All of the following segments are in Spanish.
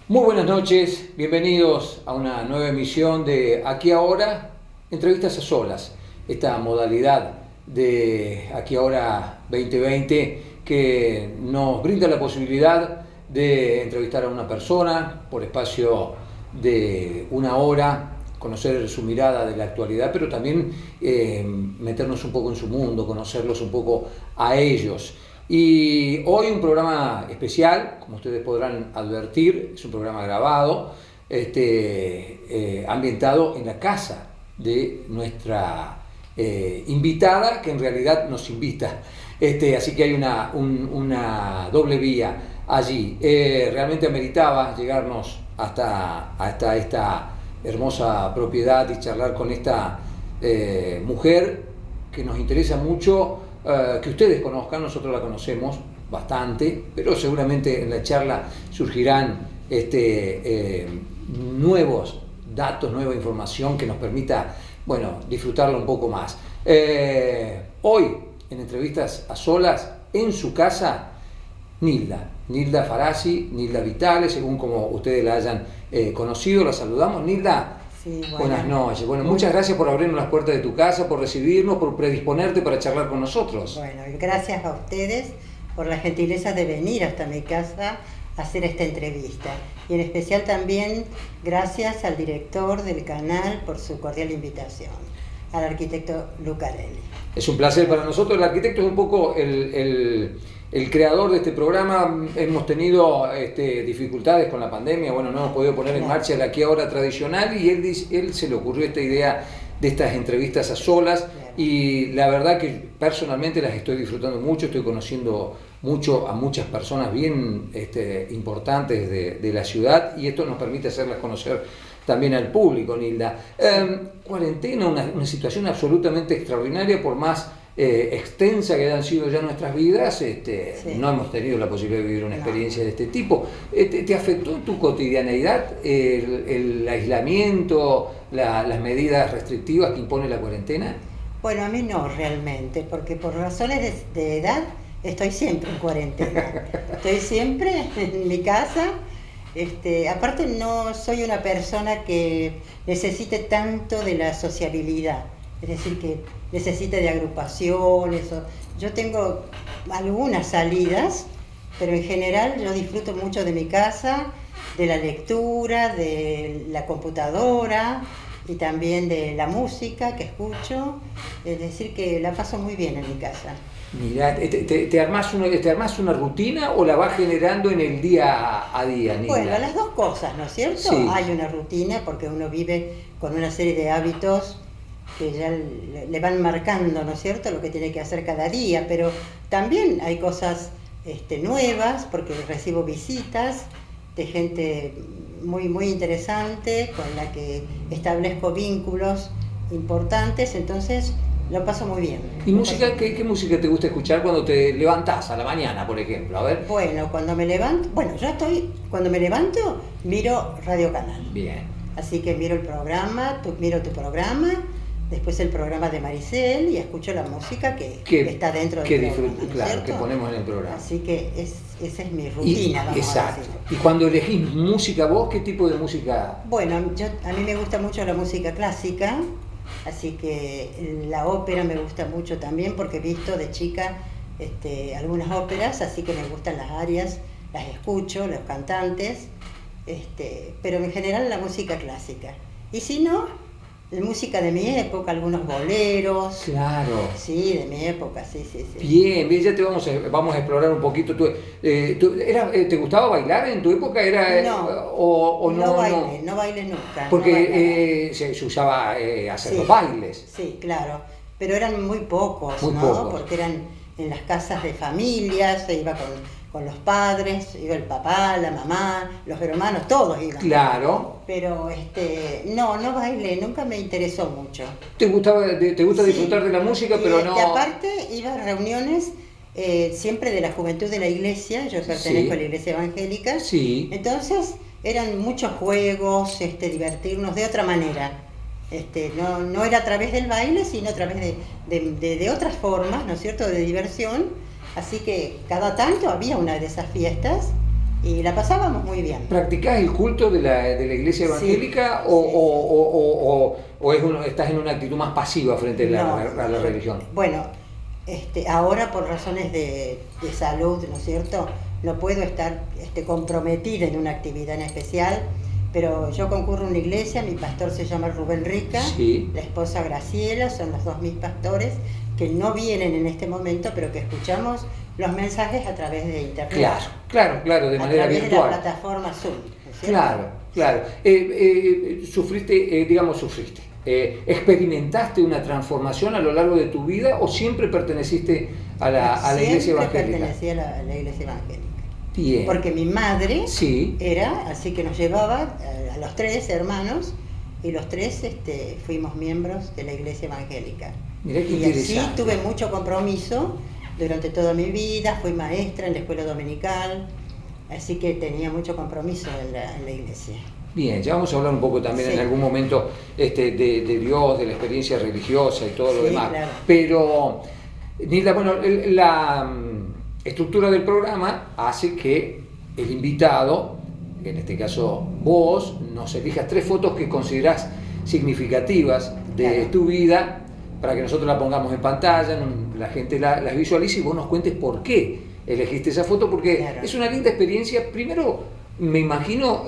Muy buenas noches, bienvenidos a una nueva emisión de Aquí Ahora, entrevistas a solas, esta modalidad de Aquí Ahora 2020 que nos brinda la posibilidad de entrevistar a una persona por espacio de una hora, conocer su mirada de la actualidad, pero también meternos un poco en su mundo, conocerlos un poco a ellos. Y hoy un programa especial, como ustedes podrán advertir, es un programa grabado, ambientado en la casa de nuestra invitada, que en realidad nos invita. Así que hay una doble vía allí. Realmente ameritaba llegarnos hasta esta hermosa propiedad y charlar con esta mujer que nos interesa mucho. Que ustedes conozcan, nosotros la conocemos bastante, pero seguramente en la charla surgirán nuevos datos, nueva información que nos permita, disfrutarla un poco más. Hoy, en entrevistas a solas, en su casa, Nilda Faraci, Nilda Vitale, según como ustedes la hayan conocido, la saludamos. Nilda, sí, buenas noches. Muchas gracias por abrirnos las puertas de tu casa, por recibirnos, por predisponerte para charlar con nosotros. Bueno, gracias a ustedes por la gentileza de venir hasta mi casa a hacer esta entrevista. Y en especial también gracias al director del canal por su cordial invitación, al arquitecto Lucarelli. Es un placer para nosotros. El arquitecto es un poco el creador de este programa. Hemos tenido dificultades con la pandemia, no hemos podido poner en marcha la Aquí Ahora tradicional, y él se le ocurrió esta idea de estas entrevistas a solas, y la verdad que personalmente las estoy disfrutando mucho, estoy conociendo mucho a muchas personas bien importantes de la ciudad, y esto nos permite hacerlas conocer también al público, Nilda. Cuarentena, una situación absolutamente extraordinaria, por más extensa que han sido ya nuestras vidas, sí. No hemos tenido la posibilidad de vivir una experiencia de este tipo. ¿Te afectó en tu cotidianeidad el aislamiento, las medidas restrictivas que impone la cuarentena? Bueno, a mí no realmente, porque por razones de edad estoy siempre en cuarentena. Estoy siempre en mi casa. Aparte no soy una persona que necesite tanto de la sociabilidad, es decir, que necesite de agrupaciones. Yo tengo algunas salidas, pero en general yo disfruto mucho de mi casa, de la lectura, de la computadora y también de la música que escucho, es decir, que la paso muy bien en mi casa. Mirá, ¿te armás una rutina o la vas generando en el día a día, Nilda? Bueno, las dos cosas, ¿no es cierto? Sí. Hay una rutina porque uno vive con una serie de hábitos que ya le van marcando, ¿no es cierto?, lo que tiene que hacer cada día, pero también hay cosas nuevas, porque recibo visitas de gente muy, muy interesante, con la que establezco vínculos importantes, entonces lo paso muy bien. ¿Y música? ¿Qué música te gusta escuchar cuando te levantás a la mañana, por ejemplo? A ver. Bueno, cuando me levanto, cuando me levanto, miro Radio Canal. Bien. Así que miro el programa, miro tu programa, después el programa de Maricel, y escucho la música que está dentro del programa, ¿no? Claro, ¿cierto? que ponemos en el programa. Así que esa es mi rutina, exacto. a decir. Y cuando elegís música vos, ¿qué tipo de música? Bueno, a mí me gusta mucho la música clásica, así que la ópera me gusta mucho también, porque he visto de chica algunas óperas, así que me gustan las arias, las escucho, los cantantes, pero en general la música clásica. Y si no, la música de mi época, algunos boleros. Claro. Sí, de mi época, sí. Bien, ya vamos a explorar un poquito. ¿Te gustaba bailar en tu época? No bailé nunca. Porque se usaba hacer los bailes. Sí, claro, pero eran muy pocos, muy ¿no? Pocos. Porque eran en las casas de familias, se iba con los padres, iba el papá, la mamá, los hermanos, todos iban. Claro. Pero no bailé, nunca me interesó mucho. ¿Te gusta disfrutar de la música, pero no? Aparte iba a reuniones siempre de la juventud de la iglesia, yo pertenezco a la iglesia evangélica, entonces eran muchos juegos, divertirnos de otra manera. No era a través del baile, sino a través de otras formas, ¿no es cierto?, de diversión. Así que cada tanto había una de esas fiestas y la pasábamos muy bien. ¿Practicás el culto de la iglesia evangélica o estás en una actitud más pasiva frente a la religión? Bueno, ahora por razones de salud, ¿no es cierto?, no puedo estar comprometida en una actividad en especial, pero yo concurro a una iglesia, mi pastor se llama Rubén Rica, la esposa Graciela, son los dos mis pastores, que no vienen en este momento, pero que escuchamos los mensajes a través de internet. Claro, de manera virtual. A través de la plataforma Zoom, ¿no es cierto? Claro. Sufriste. ¿Experimentaste una transformación a lo largo de tu vida o siempre perteneciste a la iglesia evangélica? Siempre pertenecí a la iglesia evangélica. Bien. Porque mi madre era, así que nos llevaba a los 3 hermanos y los 3 fuimos miembros de la iglesia evangélica. Mirá qué y interesante. así tuve mucho compromiso durante toda mi vida, fui maestra en la escuela dominical, así que tenía mucho compromiso en la iglesia. Bien, ya vamos a hablar un poco también en algún momento de Dios, de la experiencia religiosa y todo lo demás. Claro. Pero, Nilda, bueno, la estructura del programa hace que el invitado, en este caso vos, nos elijas 3 fotos que considerás significativas de tu vida para que nosotros la pongamos en pantalla, la gente las visualice y vos nos cuentes por qué elegiste esa foto, porque es una linda experiencia. Primero, me imagino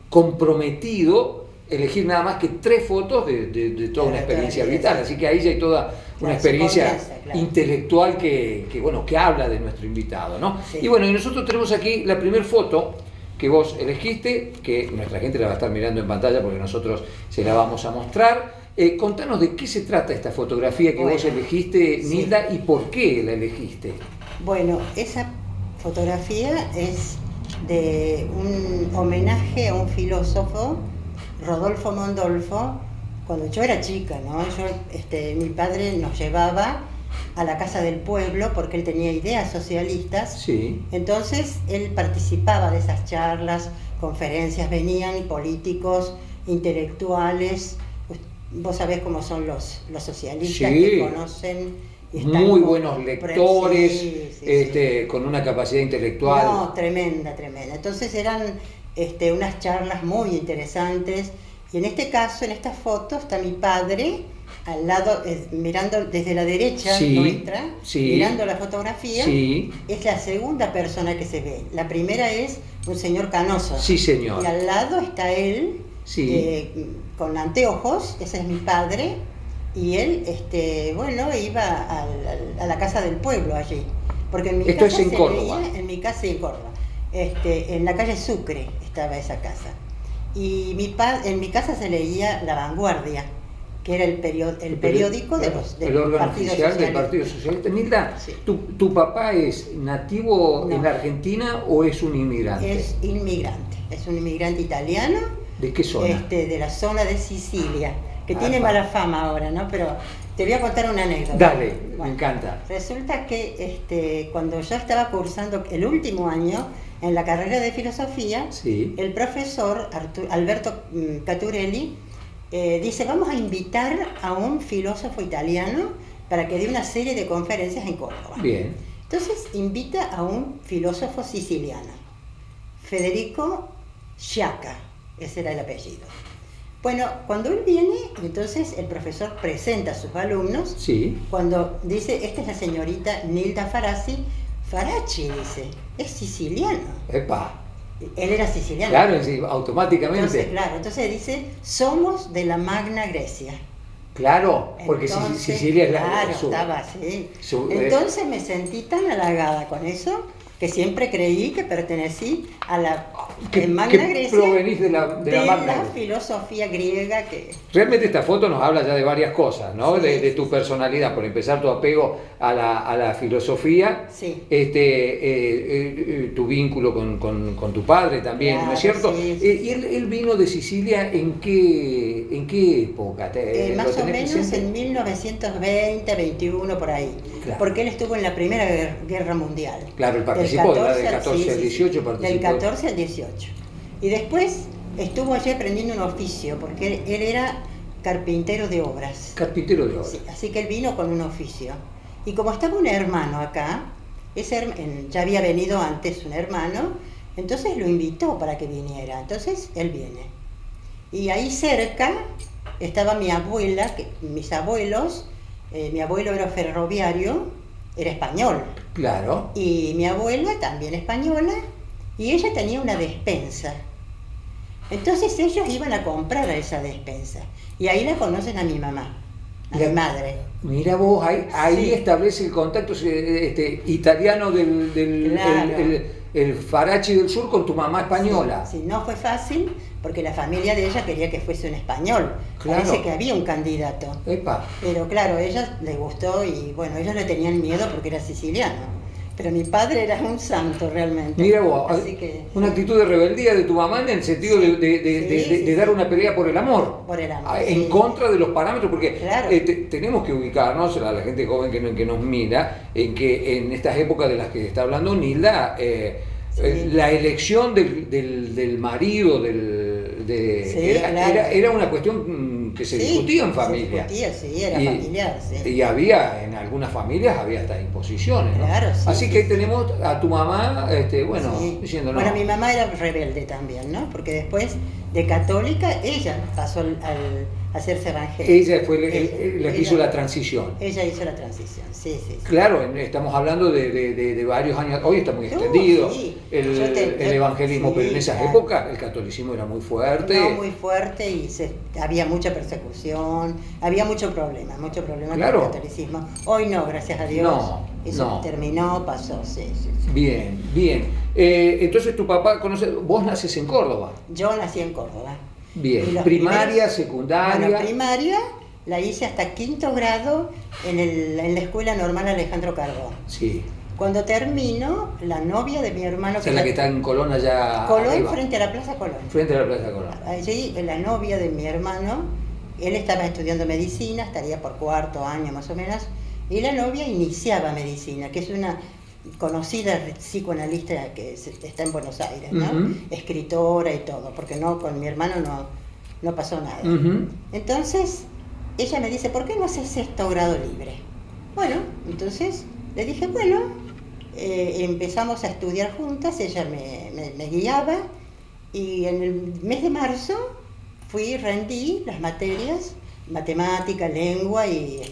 comprometido elegir nada más que 3 fotos de toda una experiencia vital, así que ahí ya hay toda una experiencia intelectual que habla de nuestro invitado, ¿no? Sí. Y bueno, y nosotros tenemos aquí la primera foto que vos elegiste, que nuestra gente la va a estar mirando en pantalla porque nosotros se la vamos a mostrar. Contanos de qué se trata esta fotografía que vos elegiste, Nilda, y por qué la elegiste. Bueno, esa fotografía es de un homenaje a un filósofo, Rodolfo Mondolfo, cuando yo era chica, ¿no? Mi padre nos llevaba a la Casa del Pueblo porque él tenía ideas socialistas. Sí. Entonces él participaba de esas charlas, conferencias, venían políticos, intelectuales. Vos sabés cómo son los socialistas, que conocen y están muy buenos lectores, con una capacidad intelectual. No, tremenda. Entonces eran unas charlas muy interesantes. Y en este caso, en esta foto, está mi padre al lado, mirando desde la derecha nuestra, mirando la fotografía. Es la segunda persona que se ve. La primera es un señor canoso. Sí, señor. Y al lado está él, con anteojos, ese es mi padre, y él, iba a la Casa del Pueblo allí. Porque en mi Esto casa es en Córdoba. En mi casa en Córdoba. En la calle Sucre estaba esa casa. Y en mi casa se leía La Vanguardia, que era el periódico del Partido Oficial del Partido Socialista. Nilda, ¿tu papá es nativo en Argentina o es un inmigrante? Es un inmigrante italiano. ¿De qué zona? De la zona de Sicilia, que tiene mala fama ahora, ¿no? Pero te voy a contar una anécdota. Dale, me encanta. Resulta que cuando yo estaba cursando el último año en la carrera de filosofía, el profesor Alberto Caturelli dice: vamos a invitar a un filósofo italiano para que dé una serie de conferencias en Córdoba. Bien. Entonces invita a un filósofo siciliano, Federico Sciacca, ese era el apellido. Bueno, cuando él viene, entonces el profesor presenta a sus alumnos. Cuando dice: esta es la señorita Nilda Faracci, dice, es siciliano. ¡Epa! Él era siciliano. Claro, automáticamente. Entonces dice: somos de la Magna Grecia. Claro, porque Sicilia es estaba así. Entonces me sentí tan halagada con eso que siempre creí que pertenecí a la Magna Grecia, provenís de la Magna filosofía griega. Realmente esta foto nos habla ya de varias cosas, ¿no? De tu personalidad, por empezar, tu apego a la filosofía, tu vínculo con tu padre también, ¿no es cierto? ¿Y él vino de Sicilia en qué época? Más o menos presente? En 1920, 21, por ahí, porque él estuvo en la Primera Guerra Mundial. Claro, él participó del 14 al 18, participó. Del 14 al 18. Y después estuvo allí aprendiendo un oficio, porque él era carpintero de obras. Carpintero de obras. Sí, así que él vino con un oficio. Y como estaba un hermano acá, Ya había venido antes un hermano, entonces lo invitó para que viniera. Entonces él viene. Y ahí cerca estaba mi abuela, mis abuelos. Mi abuelo era ferroviario, era español. Claro. Y mi abuela también española, y ella tenía una despensa. Entonces ellos iban a comprar a esa despensa. Y ahí la conocen a mi mamá, a mi madre. Mira vos, ahí establece el contacto italiano el Farachi del Sur con tu mamá española. Sí, no fue fácil porque la familia de ella quería que fuese un español. Claro. Parece que había un candidato. Epa. Pero claro, a ella le gustó y bueno, ellos le tenían miedo porque era siciliano. Pero mi padre era un santo realmente. Mira vos, una sí. actitud de rebeldía de tu mamá en el sentido de dar una pelea por el amor. Por el amor. En contra de los parámetros, porque claro. Tenemos que ubicarnos, a la gente joven que nos mira, en que en estas épocas de las que está hablando Nilda, la elección del marido, era una cuestión que se discutía en familia. Se discutía, sí, era familiar, sí. Y había, en algunas familias había hasta imposiciones, ¿no? Claro, sí. Así que tenemos a tu mamá, diciendo no. Bueno, mi mamá era rebelde también, ¿no? Porque después de católica, ella pasó a hacerse evangélica. Ella fue la que hizo la transición. Ella hizo la transición, sí. Claro, estamos hablando de varios años, hoy está muy extendido el evangelismo, pero en esas épocas el catolicismo era muy fuerte. No, muy fuerte y había mucha persecución, había mucho problema claro. con el catolicismo. Hoy no, gracias a Dios. Eso terminó, pasó, sí. Bien. Entonces tu papá vos naces en Córdoba. Yo nací en Córdoba. Bien, primaria, secundaria. Bueno, primaria la hice hasta 5º grado en la Escuela Normal Alejandro Carbó. Sí. Cuando termino, la novia de mi hermano... O sea, la que está en Colón allá Colón, arriba. Frente a la Plaza Colón. Frente a la Plaza Colón. Allí, la novia de mi hermano, él estaba estudiando medicina, estaría por 4º año más o menos, y la novia iniciaba medicina, que es una conocida psicoanalista que está en Buenos Aires, ¿no? Uh-huh. Escritora y todo, porque con mi hermano no pasó nada. Uh-huh. Entonces, ella me dice, ¿por qué no haces 6º grado libre? Bueno, entonces le dije, bueno, empezamos a estudiar juntas, ella me guiaba, y en el mes de marzo rendí las materias, matemática, lengua y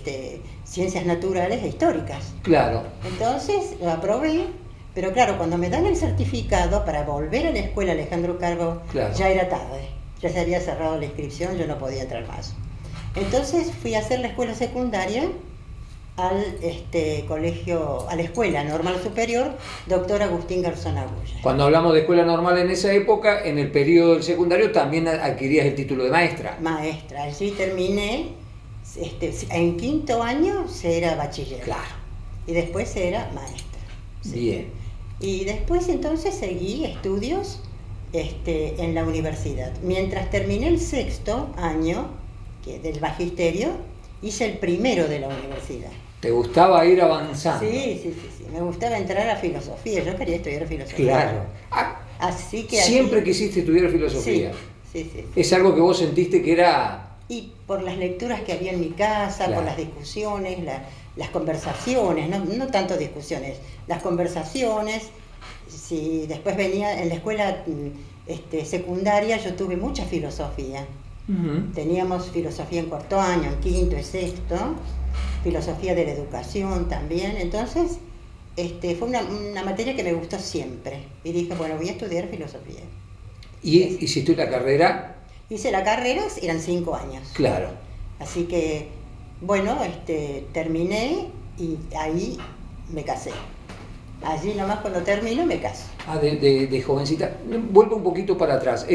ciencias naturales e históricas. Claro. Entonces lo aprobé, pero claro, cuando me dan el certificado para volver a la escuela Alejandro Carbó, claro, ya era tarde, ya se había cerrado la inscripción, yo no podía entrar más. Entonces fui a hacer la escuela secundaria al colegio, a la Escuela Normal Superior, Dr. Agustín Garzón Agulla. Cuando hablamos de escuela normal en esa época, en el periodo del secundario también adquirías el título de maestra. Maestra, allí terminé, en 5º año se era bachiller. Claro. Y después se era maestra. Sí. Bien. Y después entonces seguí estudios en la universidad. Mientras terminé el 6º año del magisterio, hice el 1º de la universidad. ¿Te gustaba ir avanzando? Sí. Me gustaba entrar a filosofía. Yo quería estudiar filosofía. Claro. Así que siempre quisiste estudiar filosofía. Sí. ¿Es algo que vos sentiste que era...? Y por las lecturas que había en mi casa, claro, por las discusiones, las conversaciones, no tanto discusiones, las conversaciones. Sí, después venía en la escuela secundaria, yo tuve mucha filosofía. Uh-huh. Teníamos filosofía en 4º año, en 5º y 6º, filosofía de la educación también. Entonces fue una materia que me gustó siempre y dije, bueno, voy a estudiar filosofía. ¿Y hiciste la carrera? Hice la carrera, eran 5 años. Claro. Así que, bueno, terminé y ahí me casé. Allí nomás cuando termino me caso. De jovencita. Vuelvo un poquito para atrás.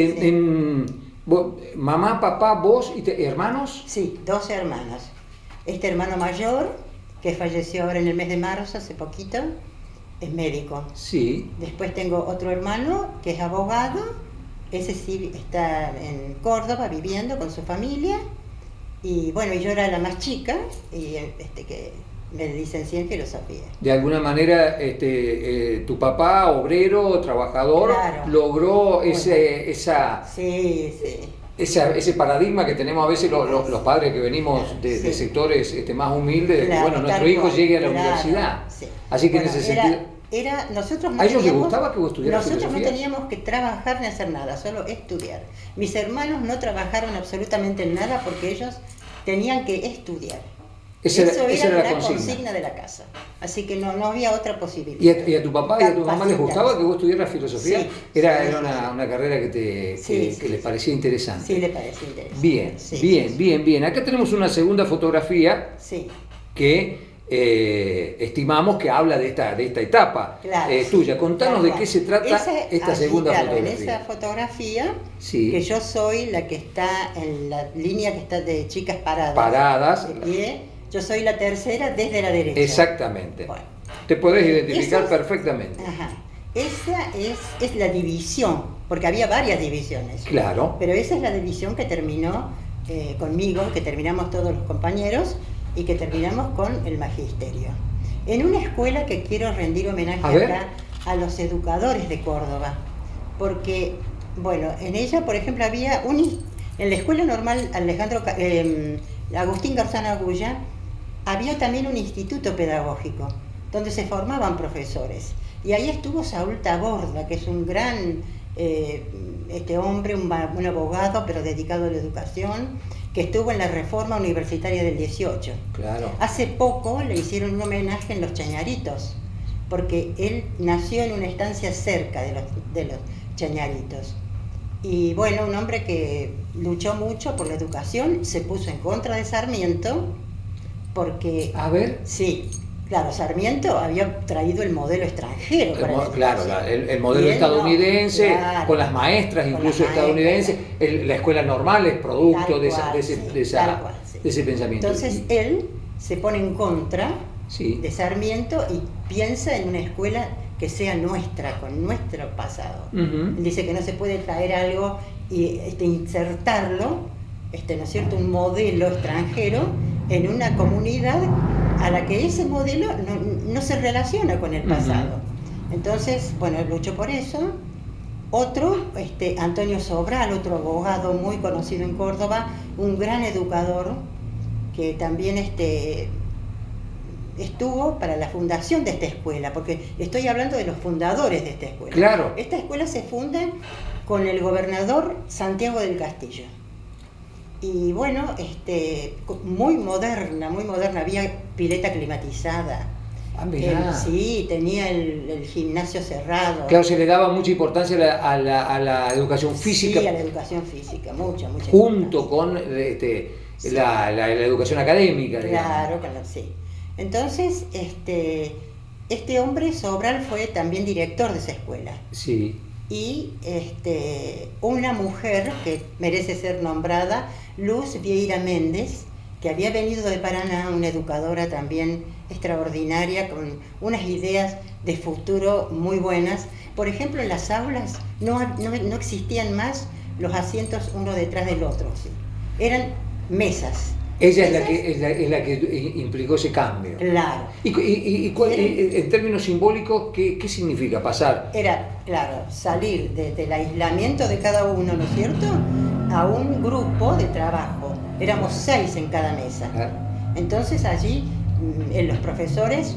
¿Mamá, papá, vos y hermanos? Sí, 2 hermanos. Hermano mayor, que falleció ahora en el mes de marzo, hace poquito, es médico. Sí. Después tengo otro hermano que es abogado, ese sí está en Córdoba viviendo con su familia, y bueno, yo era la más chica, y que me licencié en filosofía. De alguna manera, tu papá, obrero, trabajador, claro, logró esa... Sí. Ese paradigma que tenemos a veces los padres que venimos de sectores más humildes, de que nuestro hijo llegue a la universidad. Sí. Así que en ese sentido... nosotros no ¿A ellos les teníamos- gustaba que vos estudiaras Nosotros no filosofía? teníamos que trabajar ni hacer nada, solo estudiar. Mis hermanos no trabajaron absolutamente en nada porque ellos tenían que estudiar. Esa Eso era era la la consigna. consigna de la casa. Así que no había otra posibilidad. ¿Y a tu papá y a tu mamá les gustaba que vos estudiaras filosofía? Sí, Era sí, una carrera que Sí, sí, les sí. parecía interesante. Sí, le parecía interesante. Bien, Sí, bien, sí, bien, bien. Acá tenemos una segunda fotografía sí. que estimamos que habla de esta etapa Claro, sí, tuya. Contanos tal de cual. qué se trata esta allí, segunda claro, fotografía. En esa fotografía, Sí. que yo soy la que está en la línea que está de chicas paradas. Paradas. De pie, yo soy la tercera desde la derecha. Exactamente. Bueno. Te podés identificar Esa es- perfectamente. Ajá. Esa es la división, porque había varias divisiones. Claro. Pero esa es la división que terminó conmigo, que terminamos todos los compañeros y que terminamos con el magisterio. En una escuela que quiero rendir homenaje A ver. acá a los educadores de Córdoba, porque, bueno, en ella, por ejemplo, había en la escuela normal Agustín Garzón Agulla, había también un instituto pedagógico donde se formaban profesores. Y ahí estuvo Saúl Taborda, que es un gran hombre, un abogado, pero dedicado a la educación, que estuvo en la reforma universitaria del 18. Claro. Hace poco le hicieron un homenaje en Los Chañaritos, porque él nació en una estancia cerca de los Chañaritos. Y bueno, un hombre que luchó mucho por la educación, se puso en contra de Sarmiento, porque... A ver. Sí, claro, Sarmiento había traído el modelo extranjero para la Claro, educación. el modelo Y él no, estadounidense, claro, con las maestras con incluso las estadounidenses, maestras. la escuela normal es producto Tal de cual, ese, sí, de esa- tal cual, sí. de ese pensamiento. Entonces él se pone en contra Sí. de Sarmiento y piensa en una escuela que sea nuestra, con nuestro pasado. Ujú. Él dice que no se puede traer algo y insertarlo, ¿no es cierto?, un modelo extranjero en una comunidad a la que ese modelo no se relaciona con el pasado. Entonces, bueno, él luchó por eso. Otro, Antonio Sobral, otro abogado muy conocido en Córdoba, un gran educador, que también estuvo para la fundación de esta escuela, porque estoy hablando de los fundadores de esta escuela. Claro. Esta escuela se funda con el gobernador Santiago del Castillo. Y bueno, muy moderna, había pileta climatizada. Ah, mirá. Sí, tenía el gimnasio cerrado. Claro, se le daba mucha importancia a la educación física, Sí, a la educación física, mucha junto importancia. con Sí. la educación académica, digamos. Claro, sí. Entonces, este hombre, Sobral, fue también director de esa escuela. Sí. Y una mujer que merece ser nombrada, Luz Vieira Méndez, que había venido de Paraná, una educadora también extraordinaria, con unas ideas de futuro muy buenas. Por ejemplo, en las aulas no existían más los asientos uno detrás del otro, ¿sí? Eran mesas. Ella es la que implicó ese cambio. Claro. ¿Y en términos simbólicos, qué significa pasar? Era, claro, salir del aislamiento de cada uno, ¿no es cierto?, a un grupo de trabajo. Éramos 6 en cada mesa. Entonces allí, los profesores,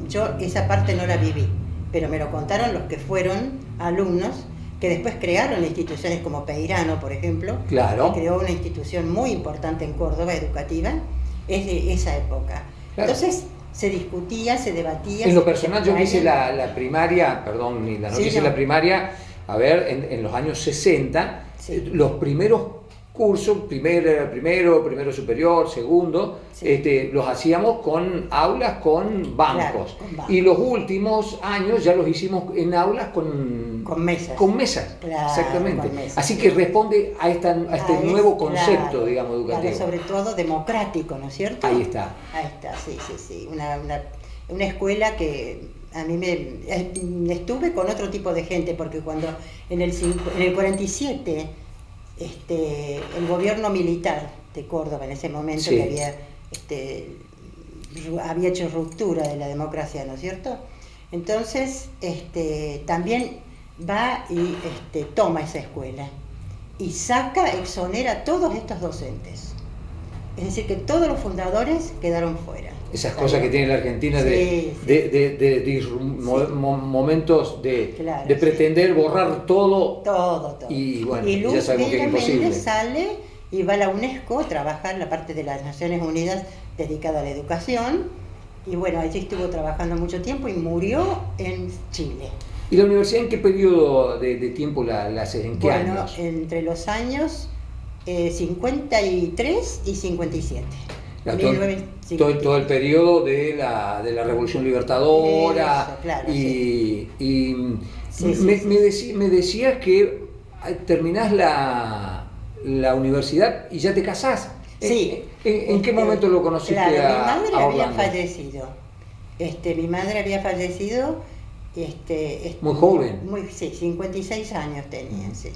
yo esa parte no la viví, pero me lo contaron los que fueron alumnos, que después crearon instituciones como Peirano, por ejemplo, Claro. que creó una institución muy importante en Córdoba, educativa, es de esa época. Claro. Entonces se discutía, se debatía. En lo personal, yo que hice traían- la primaria, perdón, Nilda, no Sí, que hice no. la primaria, a ver, en los años 60, Sí. los primeros cursos, primero superior, segundo, Sí. los hacíamos con aulas con bancos. Claro, con bancos. Y los últimos años ya los hicimos en aulas con mesas. Con mesas, Claro, exactamente. con mesas. Así que responde a este nuevo concepto, claro, digamos, educativo. claro, sobre todo democrático, ¿no es cierto? Ahí está. Ahí está, sí. Una escuela que a mí estuve con otro tipo de gente, porque cuando en el 47 el gobierno militar de Córdoba, en ese momento, Sí. que había hecho ruptura de la democracia, ¿no es cierto? Entonces, también va y toma esa escuela y exonera a todos estos docentes. Es decir, que todos los fundadores quedaron fuera. Esas cosas que tiene la Argentina momentos claro, de pretender borrar todo. Todo. Y bueno, y Luz ya sabemos que es imposible. sale y va a la UNESCO a trabajar en la parte de las Naciones Unidas dedicada a la educación. Y bueno, allí estuvo trabajando mucho tiempo y murió en Chile. ¿Y la universidad en qué periodo de tiempo la haces? ¿En qué años? Entre los años 53 y 57. Todo el periodo de la Revolución Libertadora. Eso, claro, me decías que terminás la universidad y ya te casás. Sí. ¿En qué momento lo conociste? Claro, mi madre a había Orlando? fallecido. Mi madre había fallecido. Muy joven. Sí, 56 años tenía, sí.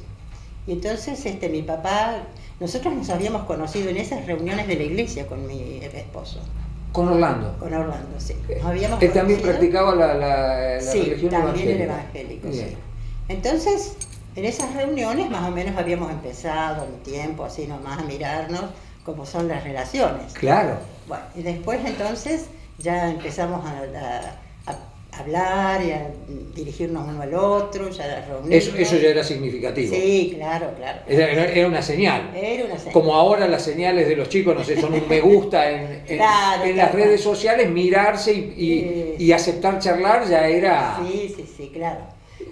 Y entonces mi papá, nosotros nos habíamos conocido en esas reuniones de la iglesia con mi esposo. ¿Con Orlando? Con Orlando, sí. Nos habíamos Él también conocido. practicaba la Sí, religión también evangélica. era evangélico, Bien. sí. Entonces, en esas reuniones más o menos habíamos empezado un tiempo así nomás a mirarnos cómo son las relaciones. Claro. Bueno, y después entonces ya empezamos a hablar y a dirigirnos uno al otro, ya a reunirnos. Eso ya era significativo. Sí, claro. Era una señal. Era una señal. Como ahora las señales de los chicos, no sé, son un me gusta en las redes sociales, mirarse y aceptar charlar ya era... Sí, claro.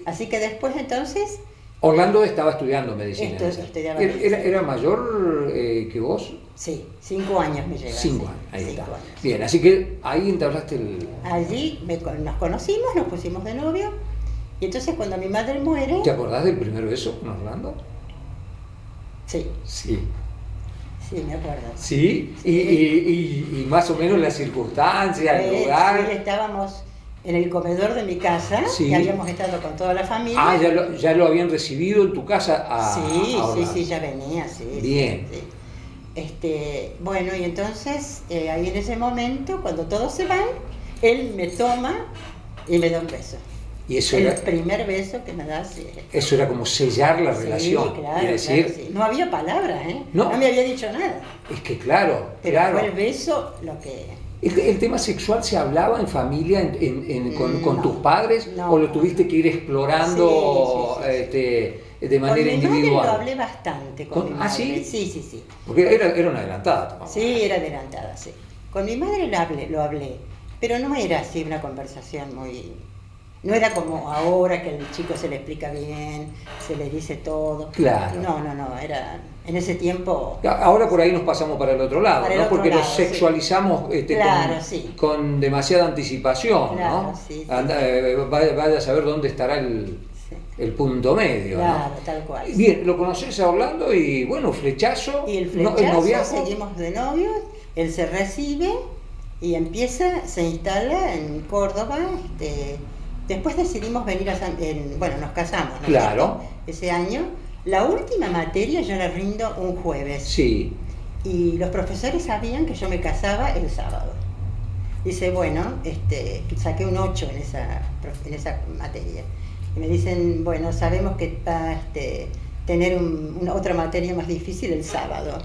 Así que después entonces... Orlando estaba estudiando medicina. Estudiaba medicina. ¿Era mayor que vos? Sí, 5 años me lleva. 5 años, ahí 5 está. años. Bien, así que ahí entablaste el... Allí nos conocimos, nos pusimos de novio, y entonces cuando mi madre muere... ¿Te acordás del primer beso con Orlando? Sí. Sí. Sí, me acuerdo. ¿Sí? Y más o menos las circunstancias, el lugar... Sí, estábamos en el comedor de mi casa, Sí. que habíamos estado con toda la familia. Ah, ya lo habían recibido en tu casa a Orlando. Sí, ya venía, sí. Bien. Sí. Bueno, y entonces, ahí en ese momento, cuando todos se van, él me toma y me da un beso. Y eso El era, primer beso que me da, sí. eso era como sellar la relación. Claro, Es decir, sí. No había palabras, No. No me había dicho nada. es que claro, Pero claro. fue el beso lo que... ¿El tema sexual se hablaba en familia con No. tus padres No. o lo tuviste que ir explorando Sí. de manera con mi individual? madre lo hablé bastante con mi ¿Ah, madre. sí? Sí. Porque era una adelantada tu mamá. Sí, era adelantada, sí. Con mi madre lo hablé, pero no era así una conversación muy... No era como ahora que al chico se le explica bien, se le dice todo. Claro. No, era... En ese tiempo... Ahora por ahí nos pasamos para el otro lado, Para el ¿no? otro Porque nos lado, sí. sexualizamos Claro, sí. con demasiada anticipación, Claro, ¿no? sí. Vaya a saber dónde estará el punto medio, Claro, ¿no? tal cual. Bien, lo conoces a Orlando y bueno, flechazo. Y el no, flechazo, noviazgo. seguimos de novios, él se recibe y se instala en Córdoba. Después decidimos venir bueno, nos casamos, ¿no? Claro. Ese año. La última materia yo la rindo un jueves. Sí. Y los profesores sabían que yo me casaba el sábado. Dice, bueno, saqué un 8 en esa materia. Y me dicen, bueno, sabemos que va a tener otra materia más difícil el sábado.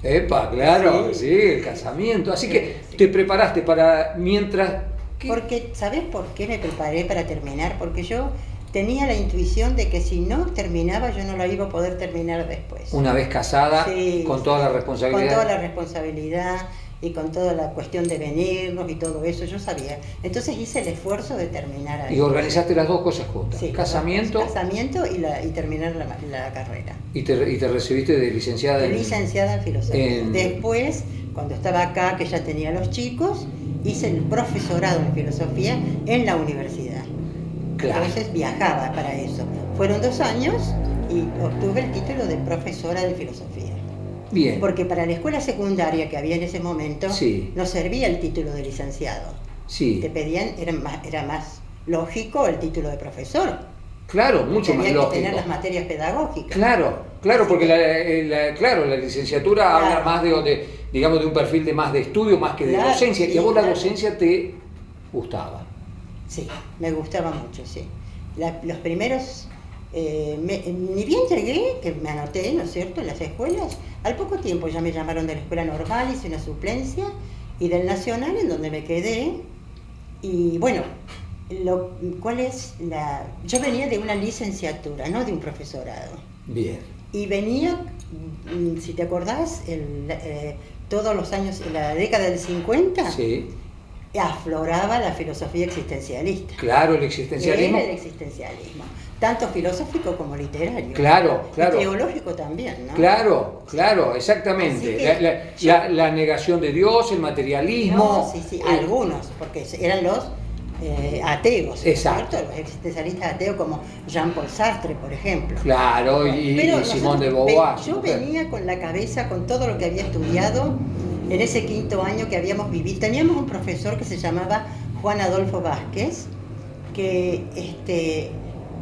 Epa, claro, Sí. sí, el casamiento. Así que te preparaste para mientras... ¿Qué? Porque, ¿sabes por qué me preparé para terminar? Porque yo tenía la intuición de que si no terminaba yo no lo iba a poder terminar después. Una vez casada, Sí, con toda la responsabilidad. Con toda la responsabilidad y con toda la cuestión de venirnos y todo eso, yo sabía. Entonces hice el esfuerzo de terminar ahí. Y organizaste las dos cosas juntas. Sí, Casamiento casamiento y terminar la carrera. y te recibiste de licenciada en... Licenciada en filosofía. Después, cuando estaba acá, que ya tenía los chicos, hice el profesorado en filosofía en la universidad. Claro. Entonces viajaba para eso. Fueron 2 años y obtuve el título de profesora de filosofía. Bien. Porque para la escuela secundaria que había en ese momento, Sí. no servía el título de licenciado. Sí. Te pedían, era más lógico el título de profesor. Claro, mucho más Tenía que lógico. tener las materias pedagógicas. Claro, porque la licenciatura Claro. habla más digamos, de un perfil de estudio más que de Claro, docencia. sí, y a vos la claro. docencia te gustaba. Sí, me gustaba mucho, sí. Los primeros, ni bien llegué, que me anoté, ¿no es cierto?, en las escuelas, al poco tiempo ya me llamaron de la escuela normal, hice una suplencia y del Nacional, en donde me quedé. Y bueno, ¿cuál es la...? Yo venía de una licenciatura, no de un profesorado. Bien. Y venía, si te acordás, todos los años, en la década del 50, Sí. afloraba la filosofía existencialista. Claro, el existencialismo. Era el existencialismo, tanto filosófico como literario. Claro, claro. Y teológico también, ¿no? Claro, claro, exactamente. La negación de Dios, el materialismo. No, sí, algunos, porque eran los ateos, Exacto. ¿cierto? Los existencialistas ateos como Jean-Paul Sartre, por ejemplo. Claro, y Simone de Beauvoir. Yo venía con la cabeza, con todo lo que había estudiado en ese quinto año que habíamos vivido. Teníamos un profesor que se llamaba Juan Adolfo Vázquez, que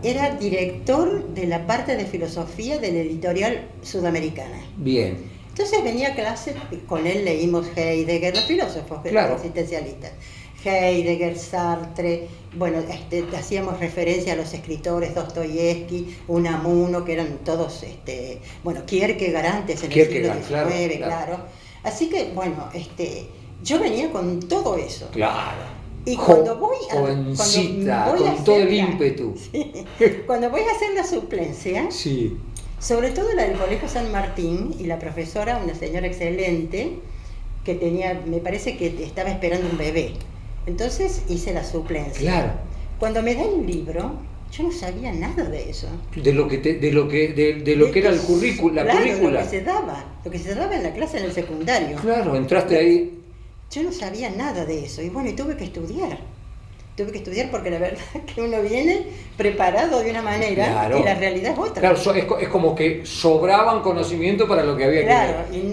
era director de la parte de filosofía de la editorial sudamericana. Bien. Entonces venía a clase, con él leímos Heidegger, los filósofos Claro. existencialistas. Heidegger, Sartre, bueno, hacíamos referencia a los escritores Dostoyevsky, Unamuno, que eran todos, bueno, Kierkegaard antes, en el siglo XIX, claro. Así que, bueno, yo venía con todo eso. Claro. Y cuando voy jovencita, voy con todo el ímpetu. Sí, cuando voy a hacer la suplencia, Sí. sobre todo la del Colegio San Martín, y la profesora, una señora excelente, que tenía, me parece que estaba esperando un bebé. Entonces hice la suplencia. Claro. Cuando me da el libro, yo no sabía nada de eso. De lo que era el currículo, la claro, currícula. Lo que se daba en la clase en el secundario. Claro, entraste ahí. Yo no sabía nada de eso. Y bueno, y tuve que estudiar. Tuve que estudiar porque la verdad es que uno viene preparado de una manera, claro. Y la realidad es otra. Claro, es como que sobraban conocimiento para lo que había claro, que ver.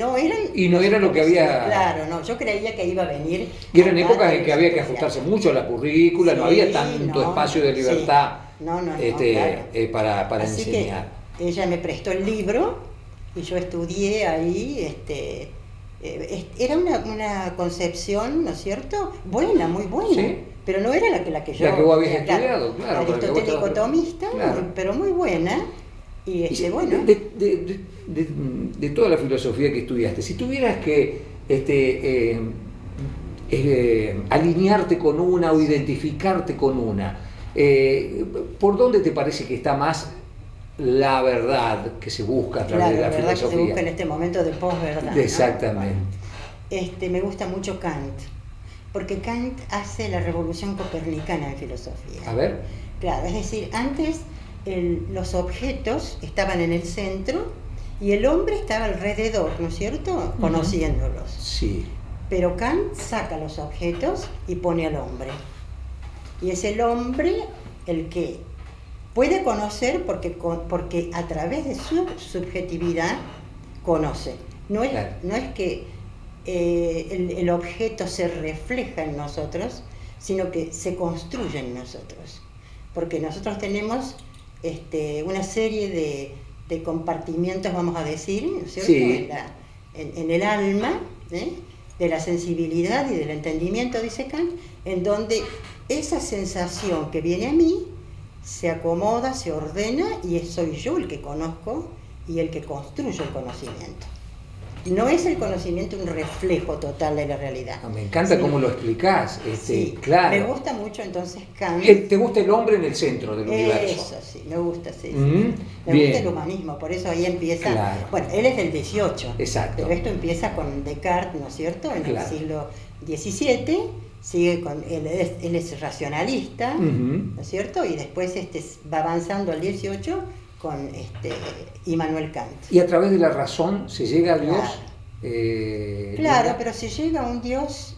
Y no era lo que había... Claro, no, yo creía que iba a venir... Y eran épocas en que había que ajustarse mucho a la currícula, sí, no había tanto espacio de libertad, sí. Claro. para Así enseñar. Que ella me prestó el libro y yo estudié ahí, era una concepción, ¿no es cierto? Buena, muy buena. ¿Sí? Pero no era la que yo... La que vos habías estudiado, claro. Aristotélico tomista, claro. Pero muy buena. Y bueno... De toda la filosofía que estudiaste, si tuvieras que alinearte con una o identificarte con una, ¿por dónde te parece que está más la verdad que se busca a través de la filosofía? Que se busca en este momento de posverdad. Exactamente. ¿No? Me gusta mucho Kant, porque Kant hace la revolución copernicana en filosofía. A ver. Claro, es decir, antes los objetos estaban en el centro y el hombre estaba alrededor, ¿no es cierto? Conociéndolos. Sí. Pero Kant saca los objetos y pone al hombre. Y es el hombre el que puede conocer porque a través de su subjetividad conoce. No es que el objeto se refleja en nosotros, sino que se construye en nosotros. Porque nosotros tenemos una serie de compartimientos, vamos a decir, ¿no es cierto? Sí. En el alma, de la sensibilidad y del entendimiento, dice Kant, en donde esa sensación que viene a mí se acomoda, se ordena y soy yo el que conozco y el que construye el conocimiento. No es el conocimiento un reflejo total de la realidad. Me encanta cómo lo explicás. Sí, claro. Me gusta mucho entonces Kant. ¿Te gusta el hombre en el centro del universo? Eso sí, me gusta, sí. Me bien. gusta el humanismo, por eso ahí empieza... Claro. Bueno, él es del 18. Exacto. Pero esto empieza con Descartes, ¿no es cierto? En claro. el siglo XVII, sigue con... Él es racionalista, ¿no es cierto? Y después va avanzando al 18 con Immanuel Kant. ¿Y a través de la razón se llega a Dios? Claro. Claro, pero si llega a un Dios,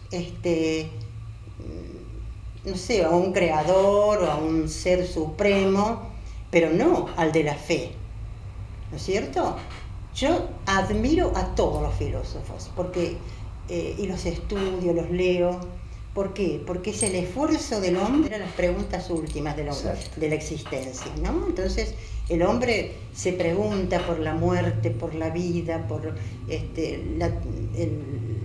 no sé, a un creador o a un ser supremo, pero no al de la fe, ¿no es cierto? Yo admiro a todos los filósofos, y los estudio, los leo. ¿Por qué? Porque es el esfuerzo del hombre a las preguntas últimas del hombre, de la existencia, ¿no? Entonces, el hombre se pregunta por la muerte, por la vida, por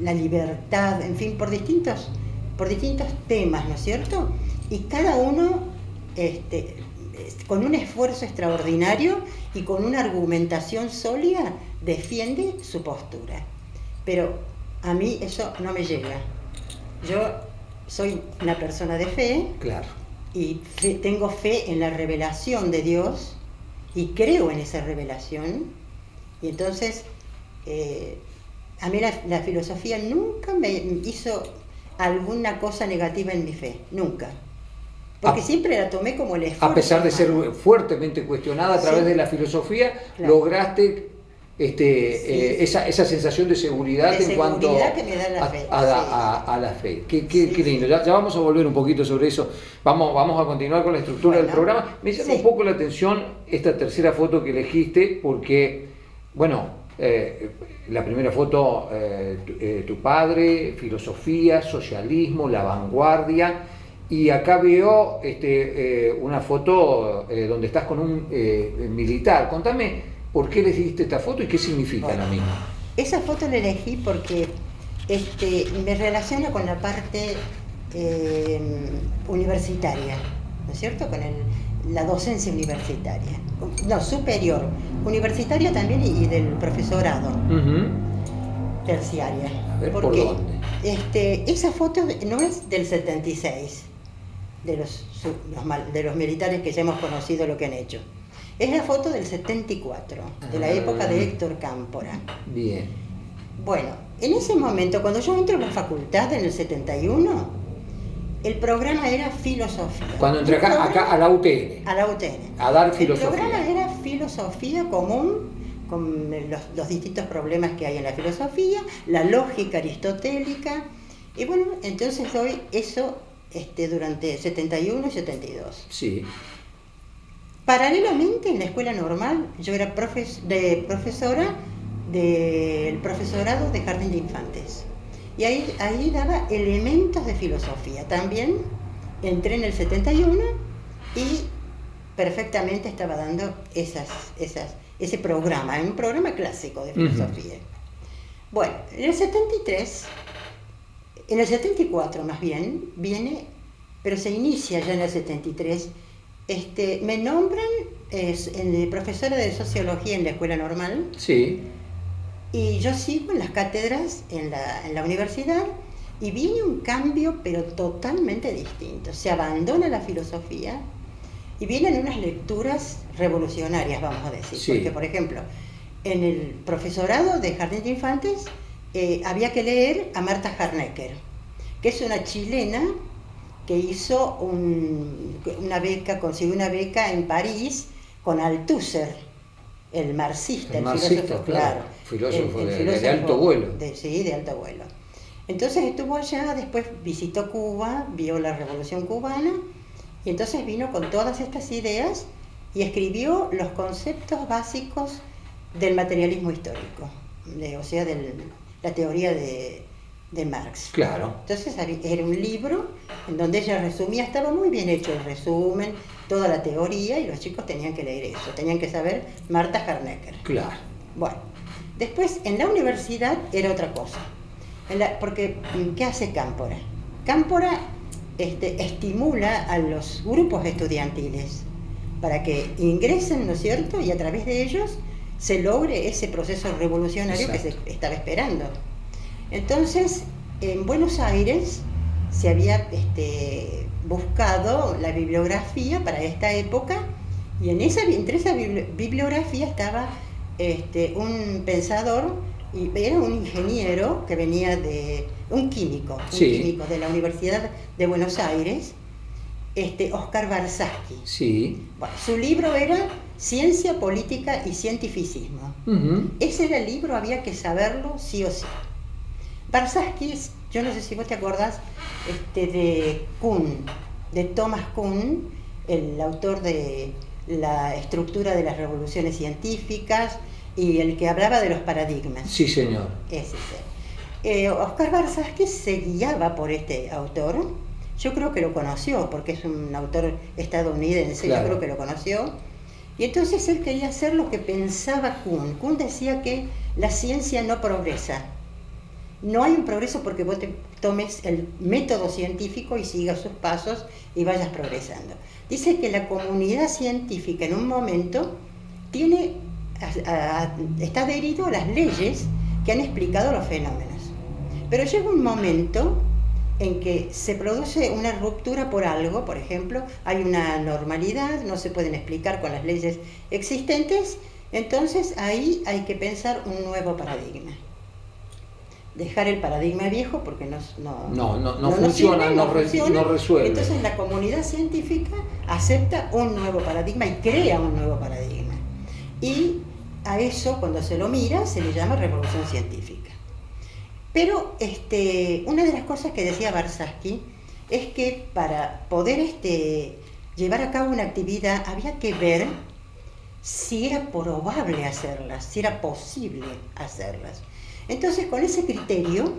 la libertad, en fin, por distintos temas, ¿no es cierto? Y cada uno con un esfuerzo extraordinario y con una argumentación sólida defiende su postura. Pero a mí eso no me llega. Yo soy una persona de fe. Claro. Y tengo fe en la revelación de Dios y creo en esa revelación. Y entonces, a mí la filosofía nunca me hizo alguna cosa negativa en mi fe, nunca. Porque siempre la tomé como el esfuerzo. A pesar de ser fuertemente cuestionada a través de la filosofía, claro, lograste esa sensación de seguridad en cuanto que me da la fe. A la fe. Qué lindo. Ya vamos a volver un poquito sobre eso. Vamos a continuar con la estructura del programa. Me llama un poco la atención esta tercera foto que elegiste porque, bueno, la primera foto, tu padre, filosofía, socialismo, la vanguardia. Y acá veo una foto donde estás con un militar. Contame por qué elegiste esta foto y qué significa la misma. Esa foto la elegí porque me relaciona con la parte universitaria, ¿no es cierto? Con la docencia universitaria. No, superior. Universitaria también y del profesorado. Terciaria. A ver, ¿por dónde? Esa foto no es del 76. De los militares que ya hemos conocido lo que han hecho. Es la foto del 74, de la época de Héctor Cámpora. Bien. Bueno, en ese momento, cuando yo entro a la facultad en el 71, el programa era filosofía. Cuando entré acá a la UTN. A la UTN. A dar filosofía. El programa era filosofía común, con los distintos problemas que hay en la filosofía, la lógica aristotélica, y bueno, entonces doy eso durante 71 y 72. Sí. Paralelamente, en la escuela normal, yo era profesora del profesorado de Jardín de Infantes. Y ahí daba elementos de filosofía. También entré en el 71 y perfectamente estaba dando ese programa, un programa clásico de filosofía. Bueno, en el 73... En el 74 más bien, viene, pero se inicia ya en el 73, me nombran profesora de sociología en la escuela normal. Sí. Y yo sigo en las cátedras en la universidad y viene un cambio pero totalmente distinto. Se abandona la filosofía y vienen unas lecturas revolucionarias, vamos a decir. Sí. Porque, por ejemplo, en el profesorado de Jardín de Infantes, había que leer a Marta Harnecker, que es una chilena que hizo consiguió una beca en París con Althusser, el marxista, el filósofo, claro. Filósofo de alto vuelo. Sí, de alto vuelo. Entonces estuvo allá, después visitó Cuba, vio la Revolución Cubana, y entonces vino con todas estas ideas y escribió los conceptos básicos del materialismo histórico, o sea, la teoría de Marx. Claro. Entonces era un libro en donde ella resumía, estaba muy bien hecho el resumen, toda la teoría, y los chicos tenían que leer eso, tenían que saber Marta Harnecker. Claro. Bueno, después en la universidad era otra cosa, porque ¿qué hace Cámpora? Cámpora estimula a los grupos estudiantiles para que ingresen, ¿no es cierto?, y a través de ellos se logre ese proceso revolucionario. Exacto. Que se estaba esperando. Entonces, en Buenos Aires se había buscado la bibliografía para esta época, y entre esa bibliografía estaba un pensador, y era un ingeniero que venía un químico de la Universidad de Buenos Aires, Oscar Barsaski. Sí. Bueno, su libro era Ciencia, Política y Cientificismo. Ese era el libro, había que saberlo sí o sí. Barsaski, yo no sé si vos te acordás de Kuhn, de Thomas Kuhn, el autor de La estructura de las revoluciones científicas y el que hablaba de los paradigmas. Sí, señor. Ese. Oscar Barsaski se guiaba por este autor. Yo creo que lo conoció, porque es un autor estadounidense, claro. Yo creo que lo conoció. Y entonces él quería hacer lo que pensaba Kuhn. Kuhn decía que la ciencia no progresa. No hay un progreso porque vos te tomes el método científico y sigas sus pasos y vayas progresando. Dice que la comunidad científica en un momento está adherido a las leyes que han explicado los fenómenos. Pero llega un momento en que se produce una ruptura por algo, por ejemplo, hay una normalidad, no se pueden explicar con las leyes existentes, entonces ahí hay que pensar un nuevo paradigma. Dejar el paradigma viejo porque no funciona, sirve, no resuelve. Entonces la comunidad científica acepta un nuevo paradigma y crea un nuevo paradigma. Y a eso, cuando se lo mira, se le llama revolución científica. Pero una de las cosas que decía Barsaski es que para poder llevar a cabo una actividad había que ver si era probable hacerlas, si era posible hacerlas. Entonces, con ese criterio,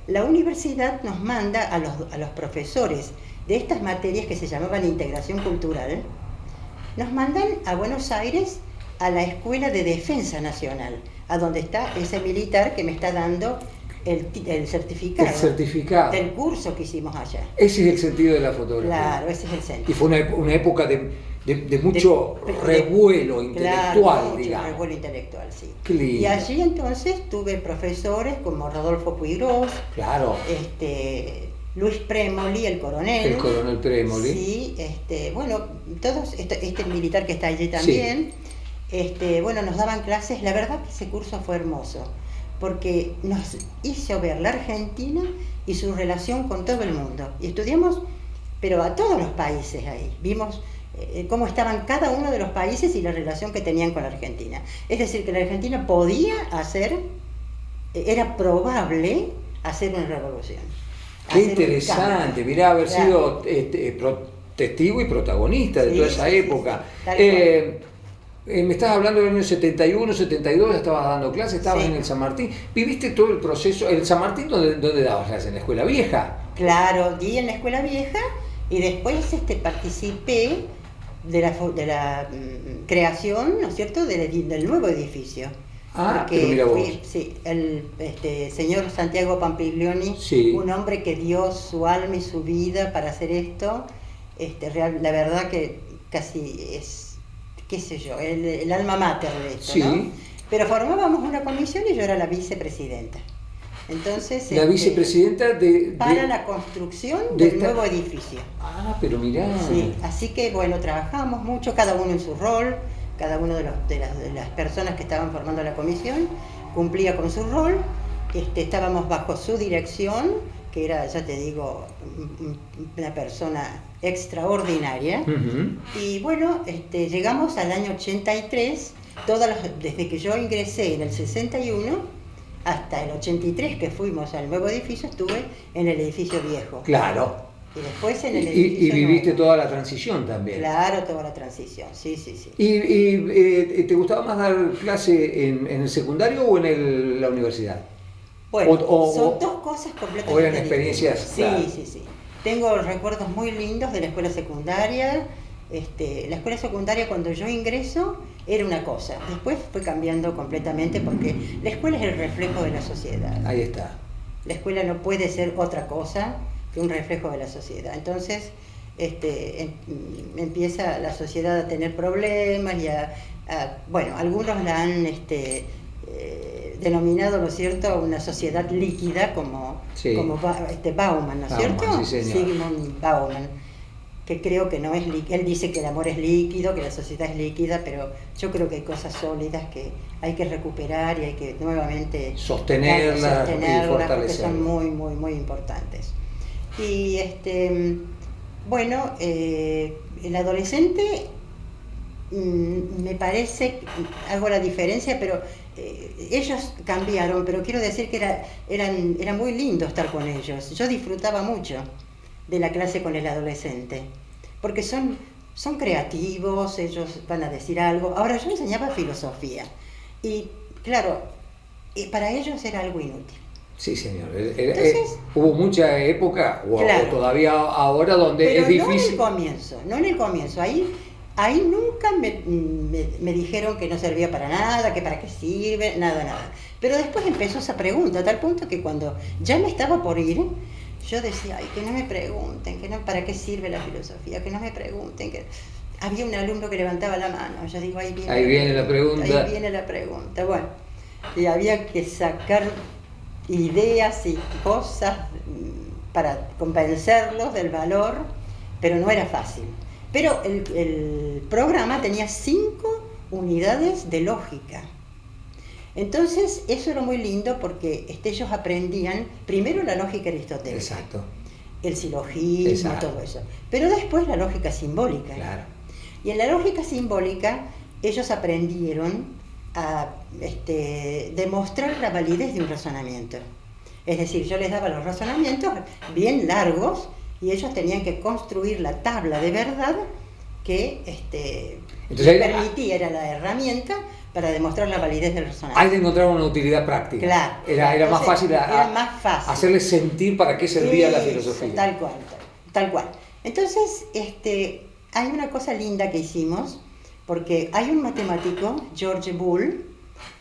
la universidad nos manda a los profesores de estas materias que se llamaban integración cultural, nos mandan a Buenos Aires a la Escuela de Defensa Nacional, a donde está ese militar que me está dando el certificado del curso que hicimos allá. Ese es el sentido de la fotografía. Claro, ese es el sentido. Y fue una época de mucho revuelo intelectual, claro, mucho digamos. Revuelo intelectual, sí. Qué lindo. Y allí entonces tuve profesores como Rodolfo Puigros, claro. Luis Premoli, el coronel. El coronel Premoli. Sí, bueno, todos, este militar que está allí también, sí. Bueno, nos daban clases, la verdad que ese curso fue hermoso, porque nos hizo ver la Argentina y su relación con todo el mundo. Y estudiamos, pero a todos los países ahí. Vimos cómo estaban cada uno de los países y la relación que tenían con la Argentina. Es decir, que la Argentina podía era probable hacer una revolución. Qué interesante, mirá, haber sido testigo y protagonista de toda esa época. Me estabas hablando del año 71, 72, ya estabas dando clases, estabas en el San Martín. ¿Viviste todo el proceso? ¿El San Martín dónde dabas clases? ¿En la Escuela Vieja? Claro, di en la Escuela Vieja y después participé de la creación, ¿no es cierto?, del nuevo edificio. Pero mira vos. El señor Santiago Pampiglioni, un hombre que dio su alma y su vida para hacer esto, la verdad que casi es, qué sé yo, el alma mater de esto, ¿no? Pero formábamos una comisión y yo era la vicepresidenta. Entonces, la vicepresidenta para la construcción del nuevo edificio. Pero mirá. Sí, así que bueno, trabajamos mucho, cada uno en su rol, cada uno de las personas que estaban formando la comisión cumplía con su rol, estábamos bajo su dirección, que era, ya te digo, una persona extraordinaria. Y bueno, llegamos al año 83, desde que yo ingresé en el 61, hasta el 83 que fuimos al nuevo edificio, estuve en el edificio viejo. Claro. Y después en el edificio y viviste nuevo. Toda la transición también. Claro, toda la transición, sí. ¿Y te gustaba más dar clase en el secundario o en la universidad? Bueno, son dos cosas completamente ¿O eran experiencias? Sí. Tengo recuerdos muy lindos de la escuela secundaria. La escuela secundaria, cuando yo ingreso, era una cosa, después fue cambiando completamente porque la escuela es el reflejo de la sociedad. Ahí está. La escuela no puede ser otra cosa que un reflejo de la sociedad. Entonces empieza la sociedad a tener problemas y bueno, algunos la han denominado, ¿no es cierto?, una sociedad líquida como Bauman, ¿no es cierto? Sí, señor. Sigmund Bauman, que creo que no es líquido. Él dice que el amor es líquido, que la sociedad es líquida, pero yo creo que hay cosas sólidas que hay que recuperar y hay que nuevamente sostenerlas y fortalecerlas, porque son muy, muy, muy importantes. Y bueno, el adolescente, me parece, hago la diferencia, pero ellos cambiaron, pero quiero decir que era muy lindo estar con ellos. Yo disfrutaba mucho de la clase con el adolescente, porque son creativos, ellos van a decir algo. Ahora, yo enseñaba filosofía y claro, para ellos era algo inútil. Sí, señor. Entonces, hubo mucha época, o todavía ahora, donde pero es difícil. No en el comienzo. Ahí nunca me dijeron que no servía para nada, que para qué sirve, nada. Pero después empezó esa pregunta, a tal punto que cuando ya me estaba por ir, yo decía, ay, que no me pregunten, para qué sirve la filosofía, que no me pregunten. Había un alumno que levantaba la mano, yo digo, ahí viene la pregunta. Bueno, y había que sacar ideas y cosas para convencerlos del valor, pero no era fácil. Pero el programa tenía 5 unidades de lógica. Entonces, eso era muy lindo porque ellos aprendían primero la lógica aristotélica. Exacto. El silogismo, Exacto. todo eso. Pero después la lógica simbólica. Claro. Y en la lógica simbólica ellos aprendieron a demostrar la validez de un razonamiento. Es decir, yo les daba los razonamientos bien largos y ellos tenían que construir la tabla de verdad que Entonces, les permitía, era la herramienta para demostrar la validez del razonamiento. Hay que encontrar una utilidad práctica. Claro. Era más fácil, era más fácil hacerles sentir para qué servía la filosofía. Tal cual, tal cual. Entonces, hay una cosa linda que hicimos, porque hay un matemático, George Boole,